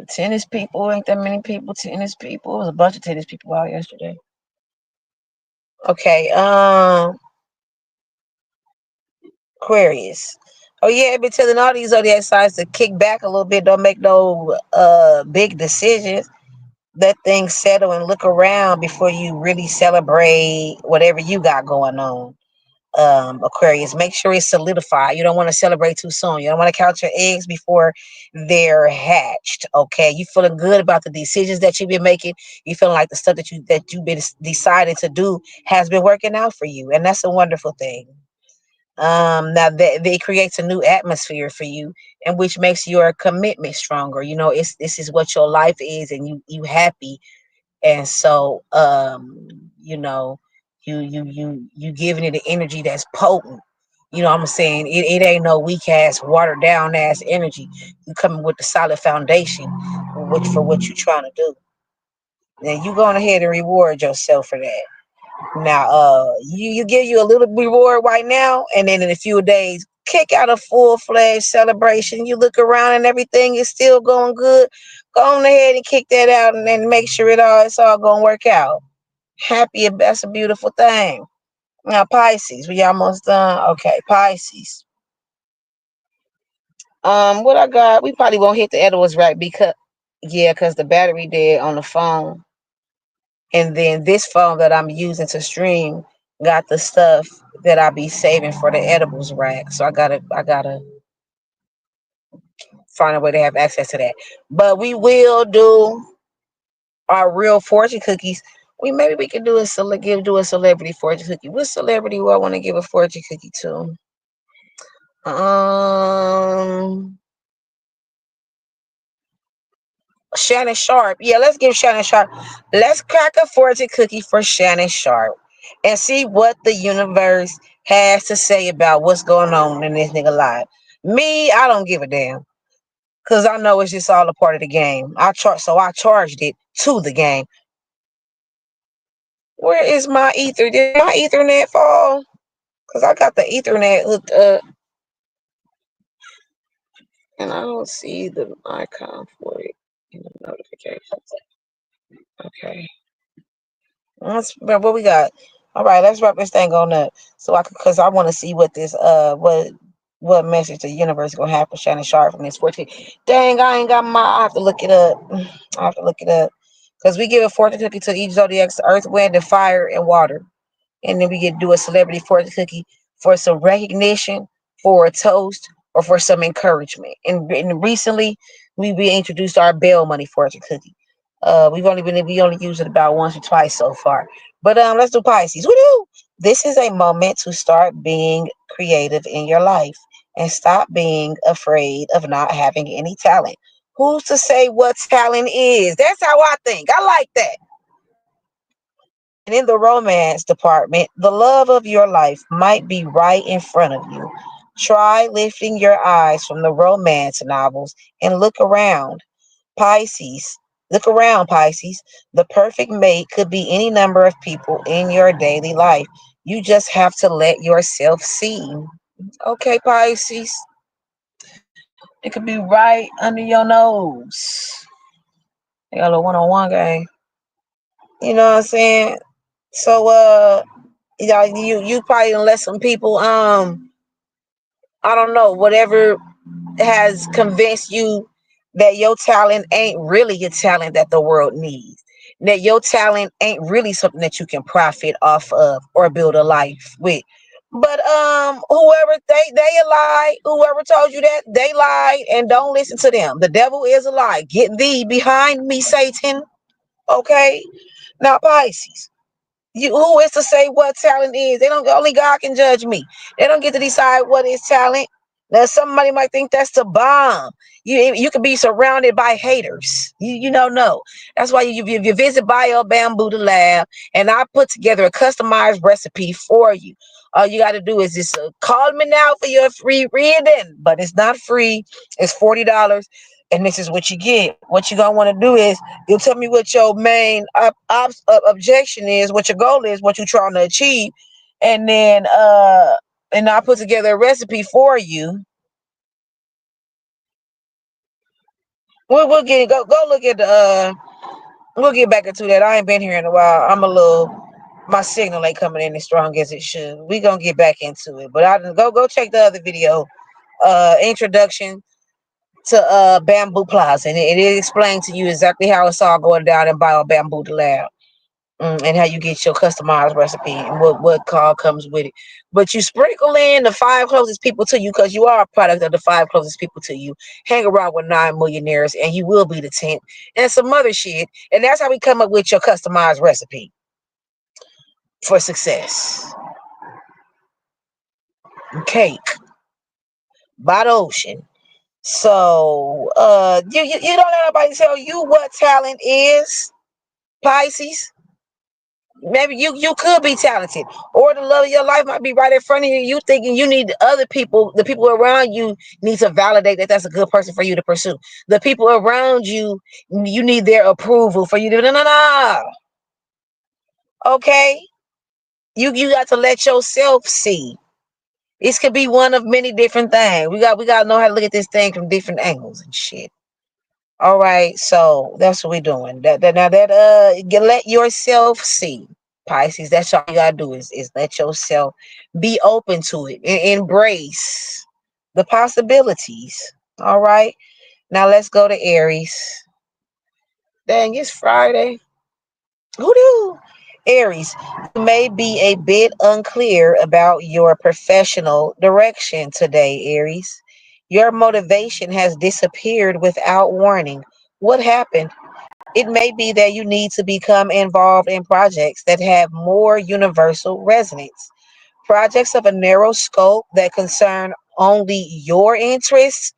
Tennis people, ain't that many people. Tennis people. It was a bunch of tennis people out yesterday. Okay, Aquarius. Oh yeah, I've been telling all these zodiac signs to kick back a little bit. Don't make no big decisions. Let things settle and look around before you really celebrate whatever you got going on. Aquarius, make sure it's solidified. You don't want to celebrate too soon. You don't want to count your eggs before they're hatched. Okay, you feeling good about the decisions that you've been making. You feeling like the stuff that you've been decided to do has been working out for you, and that's a wonderful thing. Now that it creates a new atmosphere for you, and which makes your commitment stronger. This is what your life is, and you happy. And so you know you giving it an energy that's potent. I'm saying it ain't no weak ass watered down ass energy. You coming with the solid foundation for what you trying to do. Then you going ahead and reward yourself for that. Now you give you a little reward right now, and then in a few days kick out a full-fledged celebration. You look around and everything is still going good. Go on ahead and kick that out, and then make sure it's all gonna work out. Happy, that's a beautiful thing. Now Pisces, we almost done. Okay, Pisces. What I got? We probably won't hit the edibles right because yeah, because the battery dead on the phone, and then this phone that I'm using to stream got the stuff that I be saving for the edibles rack. So I gotta find a way to have access to that. But we will do our real fortune cookies. Maybe we can do do a celebrity fortune cookie. What celebrity do I want to give a fortune cookie to? Um, Shannon Sharpe. Yeah, let's give Shannon Sharpe. Let's crack a fortune cookie for Shannon Sharpe and see what the universe has to say about what's going on in this nigga life. Me, I don't give a damn. Cause I know it's just all a part of the game. I charged it to the game. Where is my ether? Did my ethernet fall? Cause I got the ethernet hooked up and I don't see the icon for it in the notifications. Okay. What we got? All right, let's wrap this thing on up. So cause I want to see what this, what message the universe gonna have for Shannon Sharp from this 14. Dang, I ain't got I have to look it up. I have to look it up. Cause we give a fortune cookie to each zodiac's earth, wind, and fire and water. And then we get to do a celebrity fortune cookie for some recognition, for a toast, or for some encouragement. And recently, we introduced our bail money fortune cookie. We only used it about once or twice so far. But let's do Pisces. Woo! This is a moment to start being creative in your life and stop being afraid of not having any talent. Who's to say what talent is? That's how I think. I like that. And in the romance department, the love of your life might be right in front of you. Try lifting your eyes from the romance novels and look around. Pisces. Look around, Pisces. The perfect mate could be any number of people in your daily life. You just have to let yourself see. Okay, Pisces. It could be right under your nose. They got a one-on-one game. You know what I'm saying? So yeah, you probably gonna let some people I don't know, whatever has convinced you that your talent ain't really a talent that the world needs. That your talent ain't really something that you can profit off of or build a life with. But whoever they lied, whoever told you that, they lied, and don't listen to them. The devil is a lie. Get thee behind me, Satan. Okay? Now Pisces. Who is to say what talent is? They don't. Only God can judge me. They don't get to decide what is talent. Now somebody might think that's the bomb. You could be surrounded by haters. You don't know. That's why you visit Bio Bamboo the lab, and I put together a customized recipe for you. All you got to do is just call me now for your free reading, but it's not free. It's $40, and this is what you get. What you gonna want to do is you'll tell me what your main objection is, what your goal is, what you're trying to achieve, and then I put together a recipe for you. We'll get go look at the we'll get back into that. I ain't been here in a while. My signal ain't coming in as strong as it should. We gonna get back into it, but I go check the other video, introduction to Bamboo Plaza, and it explains to you exactly how it's all going down in Bio Bamboo the lab. And how you get your customized recipe and what call comes with it. But you sprinkle in the 5 closest people to you because you are a product of the 5 closest people to you. Hang around with 9 millionaires and you will be the 10th and some other shit. And that's how we come up with your customized recipe for success. Cake by the ocean. So you don't let nobody tell you what talent is, Pisces. Maybe you could be talented, or the love of your life might be right in front of you. You thinking you need other people, the people around you need to validate that that's a good person for you to pursue. The people around you, you need their approval for you to no. Okay, you got to let yourself see. This could be one of many different things. We got to know how to look at this thing from different angles and shit. All right, so that's what we're doing. Let yourself see, Pisces. That's all you gotta do is let yourself be open to it and embrace the possibilities. All right. Now let's go to Aries. Dang, it's Friday. Who do? Aries, you may be a bit unclear about your professional direction today, Aries. Your motivation has disappeared without warning. What happened? It may be that you need to become involved in projects that have more universal resonance. Projects of a narrow scope that concern only your interests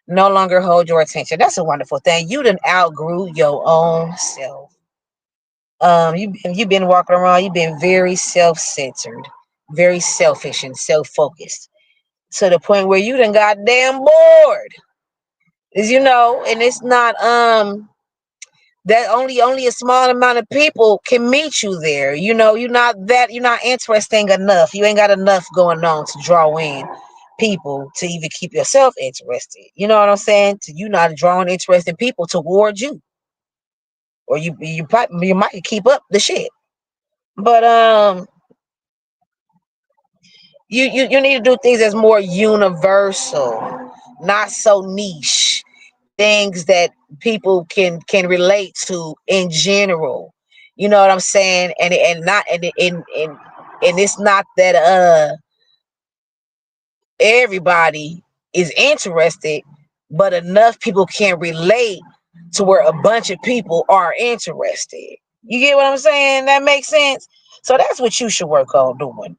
no longer hold your attention. That's a wonderful thing. You done outgrew your own self. You've been walking around. You've been very self-centered, very selfish and self-focused to the point where you done got damn bored. Is and it's not that only a small amount of people can meet you there. You're not interesting enough. You ain't got enough going on to draw in people to even keep yourself interested. You know what I'm saying? To you not drawing interested people towards you, or you might keep up the shit. But you need to do things that's more universal, not so niche. Things that people can relate to in general. You know what I'm saying? And not and it's not that everybody is interested, but enough people can relate to where a bunch of people are interested. You get what I'm saying? That makes sense. So that's what you should work on doing,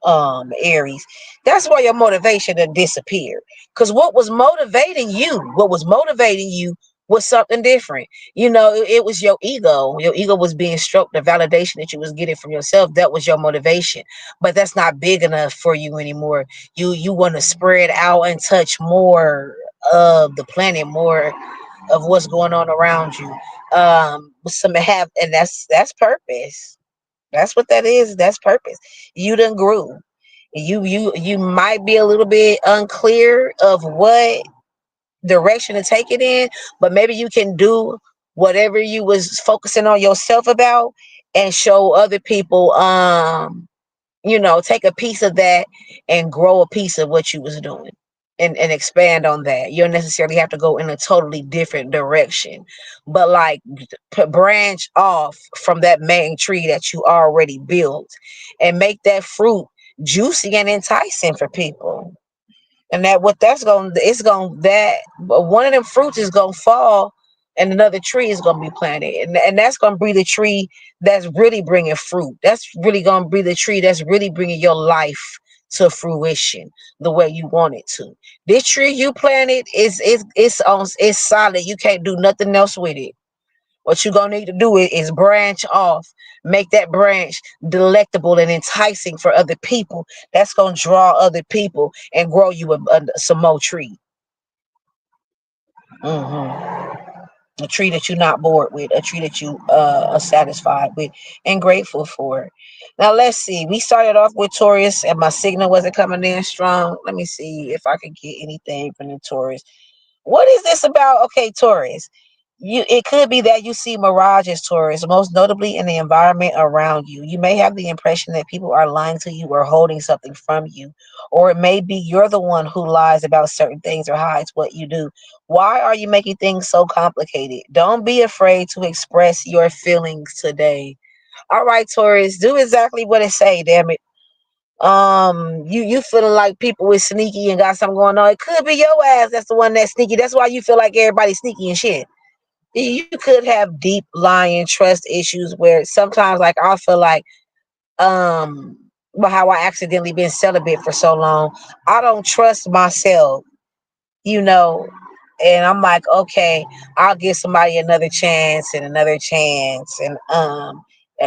Aries. That's why your motivation to disappear. Because what was motivating you was something different. It was your ego. Your ego was being stroked. The validation that you was getting from yourself, that was your motivation. But that's not big enough for you anymore. You want to spread out and touch more of the planet, more of what's going on around you. Some have, and that's purpose. That's what that is. That's purpose. You done grew. You might be a little bit unclear of what direction to take it in, but maybe you can do whatever you was focusing on yourself about and show other people take a piece of that and grow a piece of what you was doing and expand on that. You don't necessarily have to go in a totally different direction, but like branch off from that main tree that you already built and make that fruit juicy and enticing for people. And that what that's going it's going that one of them fruits is going to fall and another tree is going to be planted, and that's going to be the tree that's really bringing fruit. That's really going to be the tree that's really bringing your life to fruition the way you want it to. This tree you planted it's solid. You can't do nothing else with it. What you're gonna need to do is branch off, make that branch delectable and enticing for other people. That's gonna draw other people and grow you some more tree. hmm A tree that you're not bored with, a tree that you are satisfied with and grateful for. Now let's see. We started off with Taurus, and my signal wasn't coming in strong. Let me see if I can get anything from the Taurus. What is this about? Okay, Taurus. It could be that you see mirages, Taurus, most notably in the environment around you. You may have the impression that people are lying to you or holding something from you. Or it may be you're the one who lies about certain things or hides what you do. Why are you making things so complicated? Don't be afraid to express your feelings today. All right, Taurus, do exactly what it say, damn it. You feeling like people is sneaky and got something going on. It could be your ass that's the one that's sneaky. That's why you feel like everybody's sneaky and shit. You could have deep lying trust issues where sometimes like I feel like um but how I accidentally been celibate for so long. I don't trust myself, you know, and I'm like, okay, I'll give somebody another chance and another chance, and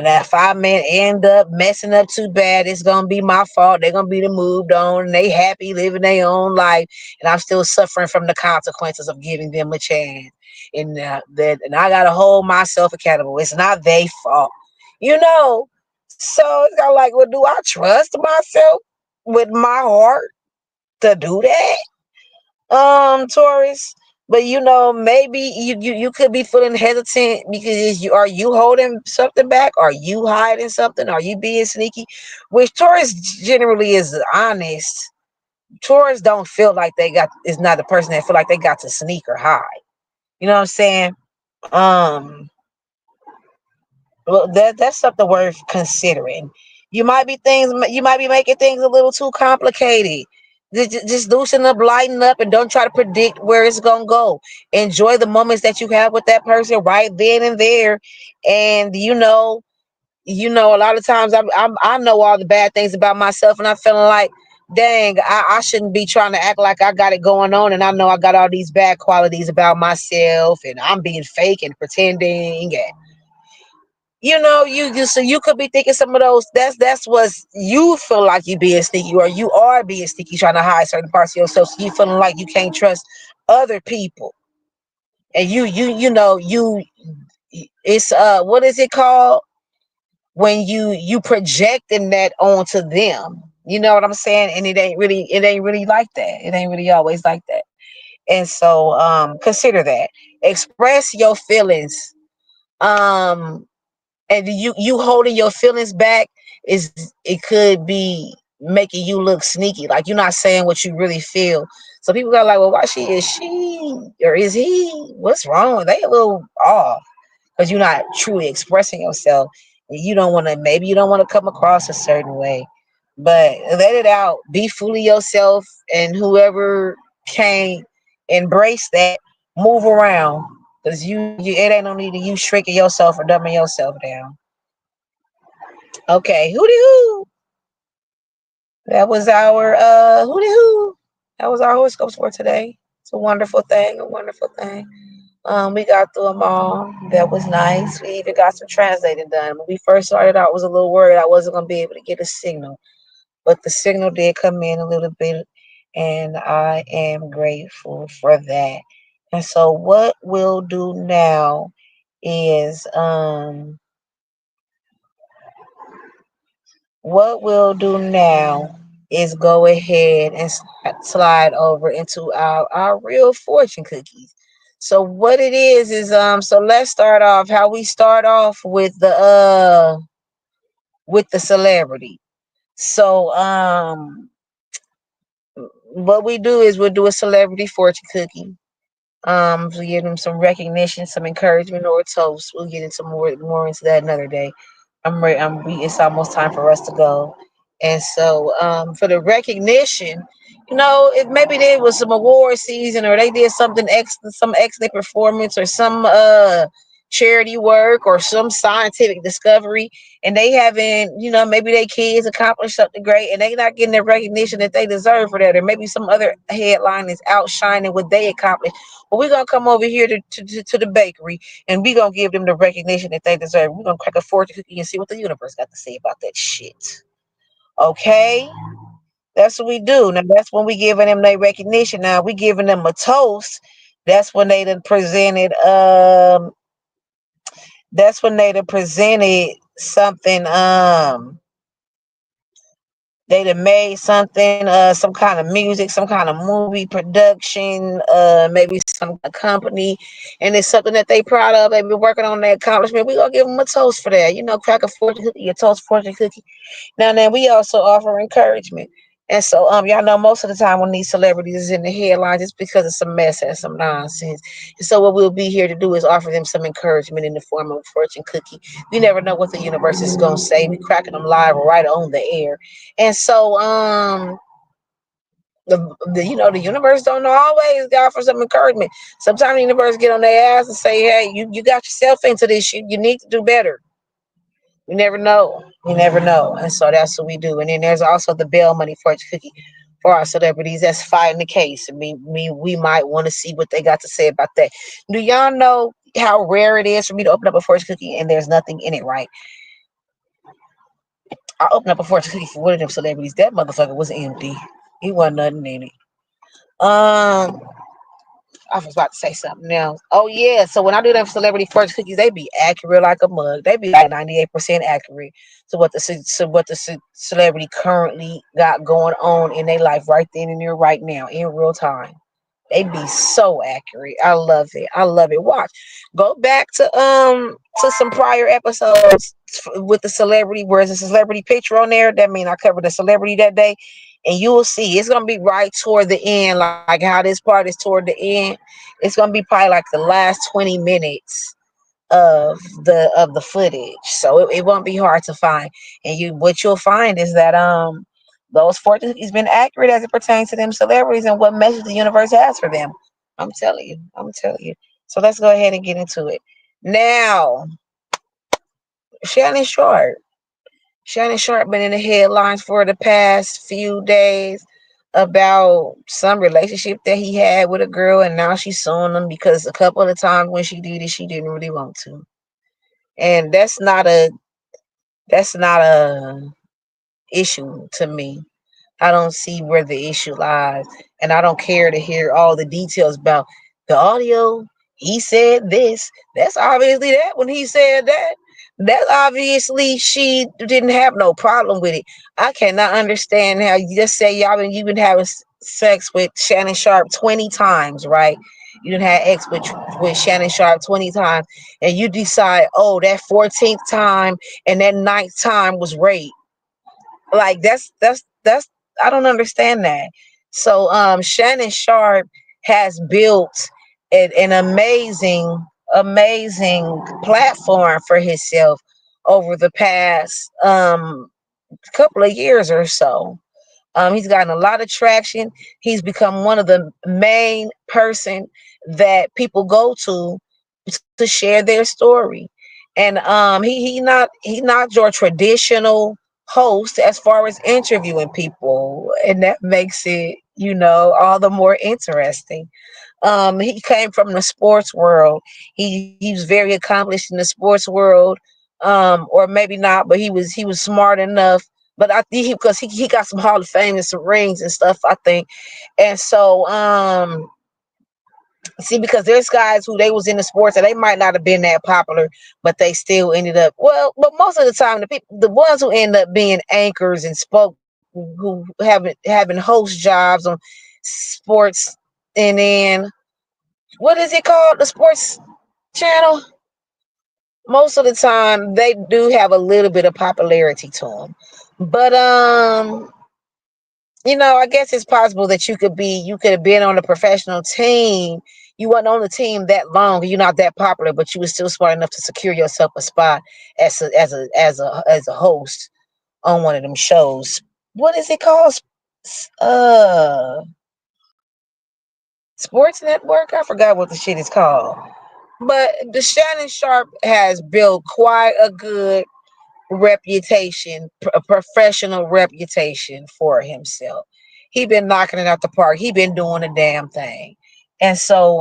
if I end up messing up too bad, it's gonna be my fault. They're gonna be the moved on, and they happy living their own life, and I'm still suffering from the consequences of giving them a chance. And I gotta hold myself accountable. It's not their fault, you know. So it's kind of like, well, do I trust myself with my heart to do that? Taurus, but maybe you could be feeling hesitant because are you holding something back, are you hiding something, are you being sneaky, which Taurus generally is honest, Taurus don't feel like they got is not the person that feel like they got to sneak or hide. You know what I'm saying? Um, well, that's something worth considering. You might be making things a little too complicated. Just loosen up, lighten up, and don't try to predict where it's gonna go. Enjoy the moments that you have with that person right then and there, and a lot of times I know all the bad things about myself, and I'm feeling like, dang, I shouldn't be trying to act like I got it going on, and I know I got all these bad qualities about myself, and I'm being fake and pretending, and so you could be thinking some of those. That's what you feel like you being sneaky, or you are being sneaky, trying to hide certain parts of yourself. So you feeling like you can't trust other people, and it's what is it called when you projecting that onto them? You know what I'm saying? And it ain't really like that. It ain't really always like that. And so consider that. Express your feelings. Um and you holding your feelings back it could be making you look sneaky, like you're not saying what you really feel. So people got like, well, why she or is he, what's wrong, they a little off because you're not truly expressing yourself. You don't want to, maybe you don't want to come across a certain way, but let it out, be fully yourself, and whoever can embrace that, move around, because it ain't no need to you shrinking yourself or dumbing yourself down. Okay, hooty hoo. That was our hooty hoo. That was our horoscopes for today. It's a wonderful thing, a wonderful thing. We got through them all. That was nice. We even got some translating done. When we first started out, I was a little worried I wasn't gonna be able to get a signal, but the signal did come in a little bit, and I am grateful for that. And so, is what we'll do now is go ahead and slide over into our real fortune cookies. So what it is so let's start off how we start off with the celebrity. So what we do is we'll do a celebrity fortune cookie. To give them some recognition, some encouragement, or a toast. We'll get into more into that another day. I'm ready. It's almost time for us to go. And so, for the recognition, if maybe there was some award season, or they did something some excellent performance, or some charity work, or some scientific discovery, and they haven't, maybe their kids accomplished something great, and they not getting the recognition that they deserve for that, or maybe some other headline is outshining what they accomplished. But we're gonna come over here to the bakery, and we're gonna give them the recognition that they deserve. We're gonna crack a fortune cookie and see what the universe got to say about that shit. Okay? That's what we do. Now that's when we giving them their recognition. Now we giving them a toast. That's when they done presented something, they done made something, some kind of music, some kind of movie production, maybe some company, and it's something that they proud of. They've been working on their accomplishment. We gonna give them a toast for that. Crack a fortune cookie, a toast fortune cookie. Now, then we also offer encouragement. And so, y'all know most of the time when these celebrities is in the headlines, it's because of some mess and some nonsense. And so, what we'll be here to do is offer them some encouragement in the form of a fortune cookie. We never know what the universe is gonna say. We cracking them live right on the air. And so, the universe don't always go for some encouragement. Sometimes the universe get on their ass and say, "Hey, you got yourself into this shit. You need to do better." You never know. You never know. And so that's what we do. And then there's also the bail money fortune cookie for our celebrities that's fighting the case. I mean, we might want to see what they got to say about that. Do y'all know how rare it is for me to open up a fortune cookie and there's nothing in it, right? I opened up a fortune cookie for one of them celebrities. That motherfucker was empty. He wasn't nothing in it. Um, I was about to say something else. Oh yeah, so when I do them celebrity fortune cookies, they be accurate like a mug. They be like 98% accurate to what the celebrity currently got going on in their life right then and there, right now, in real time. They be so accurate. I love it. I love it. Watch. Go back to some prior episodes with the celebrity where there's a celebrity picture on there. That mean I covered the celebrity that day. And you will see it's gonna be right toward the end, like how this part is toward the end. It's gonna be probably like the last 20 minutes of the footage. So it won't be hard to find. And you what you'll find is that those fortunes has been accurate as it pertains to them celebrities and what message the universe has for them. I'm telling you. I'm telling you. So let's go ahead and get into it. Now, Shannon Sharpe. Shannon Sharpe been in the headlines for the past few days about some relationship that he had with a girl, and now she's suing him because a couple of the times when she did it, she didn't really want to. And that's not a issue to me. I don't see where the issue lies, and I don't care to hear all the details about the audio. He said this. That's obviously that when he said that. That's obviously she didn't have no problem with it. I cannot understand how you just say you've been having sex with Shannon Sharpe 20 times, right? You done had ex with Shannon Sharpe 20 times, and you decide, oh, that 14th time and that ninth time was rape. Like that's I don't understand that. So Shannon Sharpe has built an amazing platform for himself over the past couple of years or so. He's gotten a lot of traction. He's become one of the main person that people go to share their story. And he not your traditional host as far as interviewing people, and that makes it all the more interesting. He came from the sports world. He was very accomplished in the sports world, or maybe not, but he was smart enough. But I think because he got some Hall of Fame and some rings and stuff, I think. And so see, because there's guys who they was in the sports and they might not have been that popular, but they still ended up well. But most of the time, the ones who end up being anchors and spoke, who having host jobs on sports, and then what is it called, the sports channel? Most of the time, they do have a little bit of popularity to them, but I guess it's possible that you could have been on a professional team. You weren't on the team that long, you're not that popular, but you were still smart enough to secure yourself a spot as a host on one of them shows. What is it called? Uh, Sports Network. I forgot what the shit is called. But the Shannon Sharpe has built quite a good reputation, a professional reputation for himself. He been knocking it out the park. He been doing the damn thing. And so,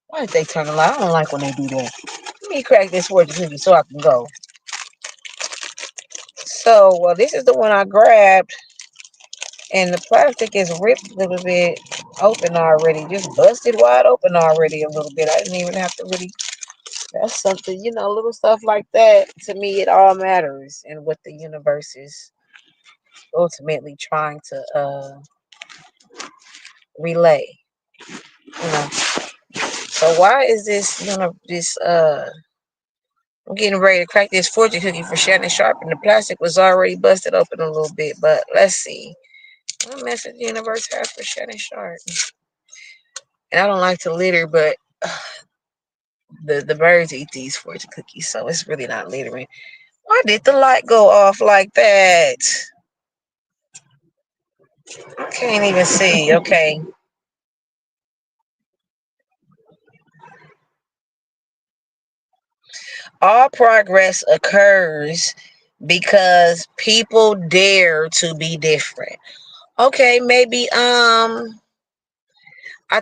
why did they turn the light? I don't like when they do that. Let me crack this fortune cookie so I can go. So, this is the one I grabbed, and the plastic is ripped a little bit open already, just busted wide open already a little bit. I didn't even have to really. That's something, little stuff like that. To me, it all matters, and what the universe is ultimately trying to relay. You know. So why is this? I'm getting ready to crack this fortune cookie for Shannon Sharpe, and the plastic was already busted open a little bit. But let's see. What message the universe has for Shanon Sharpe? And I don't like to litter, but the birds eat these fortune cookies, so it's really not littering. Why did the light go off like that? I can't even see. Okay. All progress occurs because people dare to be different. Okay, maybe I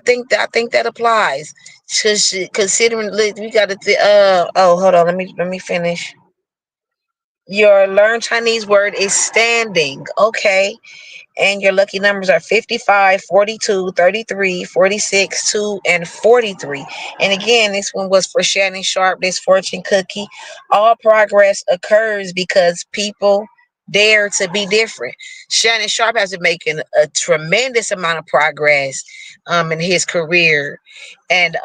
think that applies. Considering we got to oh, hold on, let me finish. Your learned Chinese word is standing. Okay. And your lucky numbers are 55, 42, 33, 46, 2, and 43. And again, this one was for Shannon Sharpe, this fortune cookie. All progress occurs because people dare to be different. Shannon Sharpe has been making a tremendous amount of progress in his career. And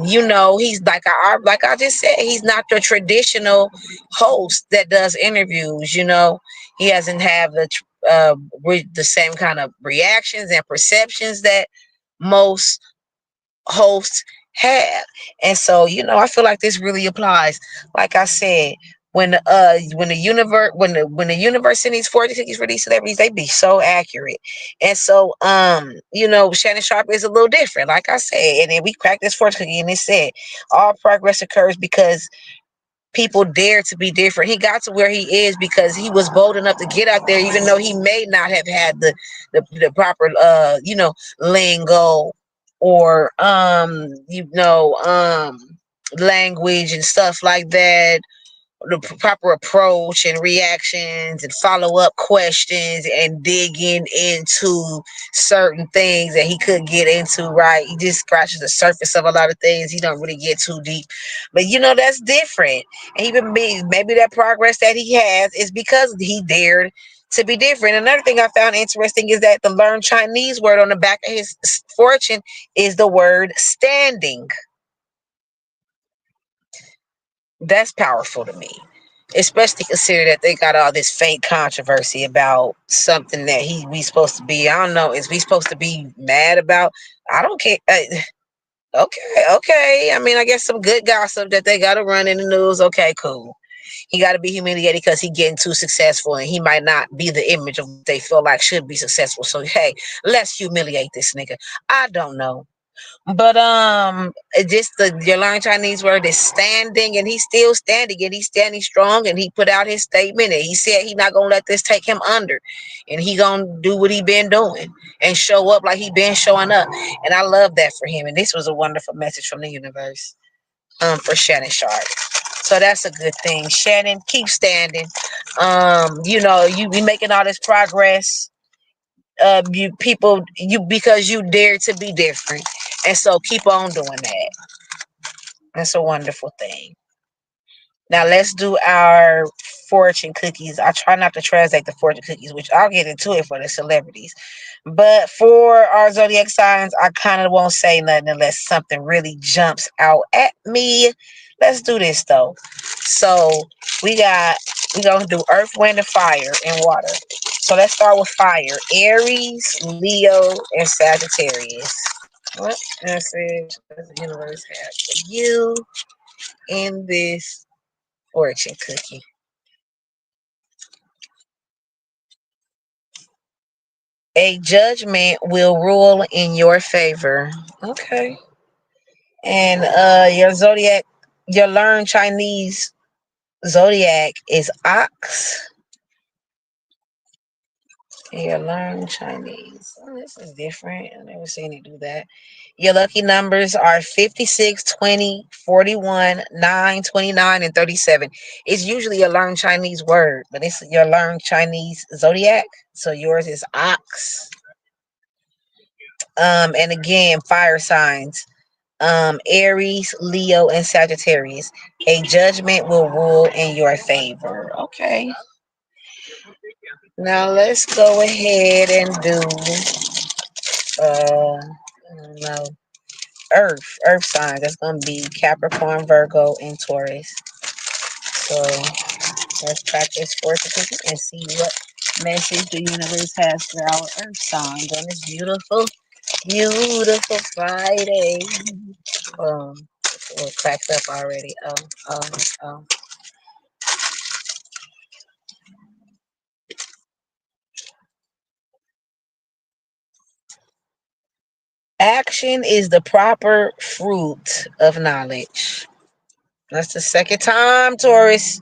he's like I just said, he's not the traditional host that does interviews. He hasn't have the same kind of reactions and perceptions that most hosts have. And so, I feel like this really applies. Like I said, when the universe send these fortune cookies for these celebrities, they be so accurate. And so, Shannon Sharp is a little different, like I said. And then we cracked this fortune cookie and it said all progress occurs because people dare to be different. He got to where he is because he was bold enough to get out there, even though he may not have had the proper lingo or language and stuff like that, the proper approach and reactions and follow up questions and digging into certain things that he couldn't get into. Right, he just scratches the surface of a lot of things. He don't really get too deep, but that's different. And even maybe that progress that he has is because he dared to be different. Another thing I found interesting is that the learned Chinese word on the back of his fortune is the word standing. That's powerful to me, especially consider that they got all this fake controversy about something that we supposed to be. I don't know. Is we supposed to be mad about? I don't care. Okay. I mean, I guess some good gossip that they got to run in the news. Okay, cool. He got to be humiliated because he getting too successful and he might not be the image of what they feel like should be successful. So hey, let's humiliate this nigga. I don't know. But just your learned Chinese word is standing, and he's still standing, and he's standing strong, and he put out his statement, and he said he not gonna let this take him under, and he gonna do what he been doing and show up like he been showing up, and I love that for him. And this was a wonderful message from the universe, for Shannon Sharp. So that's a good thing. Shannon, keep standing. You be making all this progress, because you dare to be different, and so keep on doing that. That's a wonderful thing. Now let's do our fortune cookies. I try not to translate the fortune cookies, which I'll get into it for the celebrities, but for our zodiac signs, I kind of won't say nothing unless something really jumps out at me. Let's do this though. So we gonna do earth, wind, and fire, and water. So let's start with fire. Aries, Leo, and Sagittarius. What message does the universe have for you in this fortune cookie? A judgment will rule in your favor. Okay. And your learned Chinese zodiac is ox. You learn Chinese. Oh, this is different. I've never seen it do that. Your lucky numbers are 56, 20, 41, 9, 29, and 37. It's usually a learned Chinese word, but it's your learned Chinese zodiac. So yours is ox. And again, fire signs. Aries, Leo, and Sagittarius. A judgment will rule in your favor. Okay. Now let's go ahead and do I don't know, earth signs. That's gonna be Capricorn, Virgo, and Taurus. So let's practice fortune cookie and see what message the universe has for our earth signs on this beautiful Friday. We're cracked up already. Oh. Action is the proper fruit of knowledge. That's the second time, Taurus.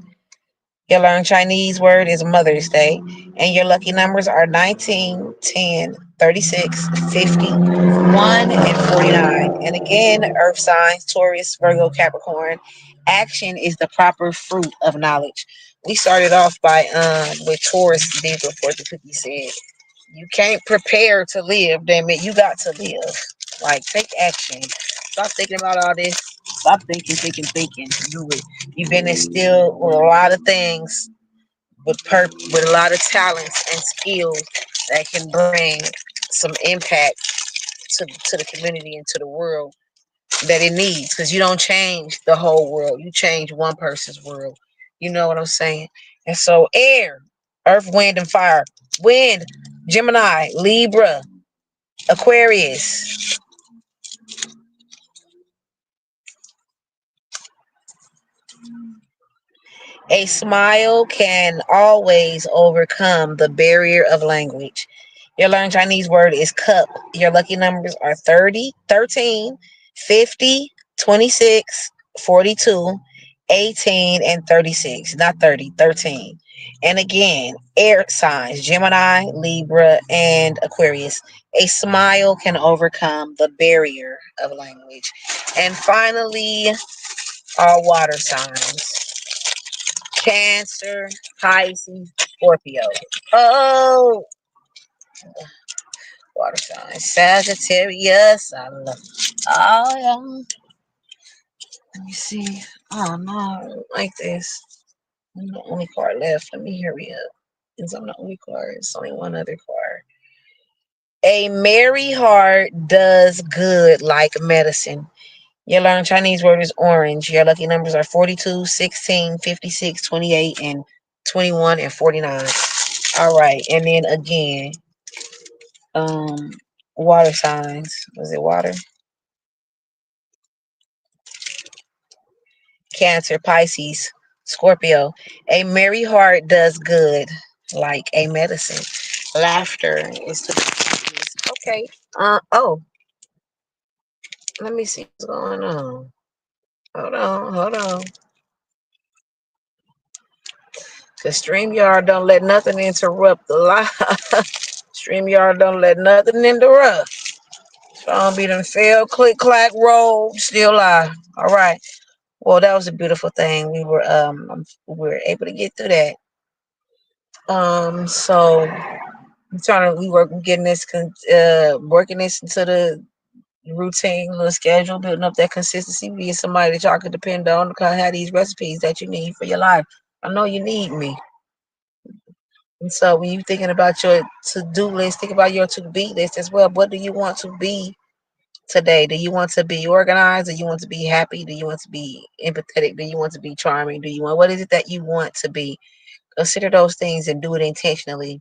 Your learn Chinese word is Mother's Day, and your lucky numbers are 19, 10, 36, 51, and 49. And again, earth signs, Taurus, Virgo, Capricorn. Action is the proper fruit of knowledge. We started off by with Taurus did what the cookie said. You can't prepare to live, damn it. You got to live. Like, take action. Stop thinking about all this. Stop thinking. Do it. You've been instilled with a lot of things with a lot of talents and skills that can bring some impact to the community and to the world that it needs. Because you don't change the whole world, you change one person's world. You know what I'm saying? And so, air, earth, wind, and fire. Wind, Gemini, Libra, Aquarius. A smile can always overcome the barrier of language. Your learned Chinese word is cup. Your lucky numbers are 30, 13, 50, 26, 42, 18, and 36. Not 30, 13. And again, air signs Gemini, Libra, and Aquarius. A smile can overcome the barrier of language. And finally, our water signs. Cancer, Pisces, Scorpio. Oh, water sign. Sagittarius. I love. Oh, yeah. Let me see. Oh, no. I don't like this. I'm the only card left. Let me hurry up. Because I'm the only card. It's only one other card. A merry heart does good like medicine. Your learn Chinese word is orange. Your lucky numbers are 42, 16, 56, 28, and 21 and 49. All right. And then again, um, water signs. Was it water? Cancer, Pisces, Scorpio. A merry heart does good like a medicine. Laughter is to be okay. Oh, let me see what's going on. Hold on. Cause StreamYard don't let nothing interrupt the live. StreamYard don't let nothing interrupt. So I'll be them fail, click, clack, roll, still live. All right. Well, that was a beautiful thing. We were able to get through that. So I'm trying to we work getting this working this into the routine, the schedule, building up that consistency, being somebody that y'all could depend on to have these recipes that you need for your life. I know you need me. And so when you thinking about your to-do list, think about your to-be list as well. What do you want to be today? Do you want to be organized? Do you want to be happy? Do you want to be empathetic? Do you want to be charming? Do you want what is it that you want to be? Consider those things and do it intentionally.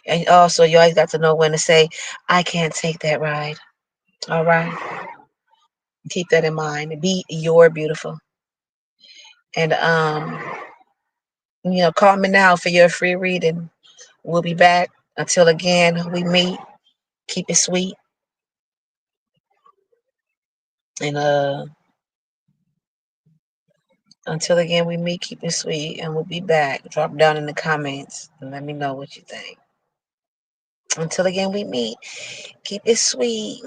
And also you always got to know when to say, I can't take that ride. All right. Keep that in mind. Be your beautiful. And call me now for your free reading. We'll be back. Until again we meet. Keep it sweet. And until again we meet, keep it sweet, and we'll be back. Drop down in the comments and let me know what you think. Until again we meet, keep it sweet.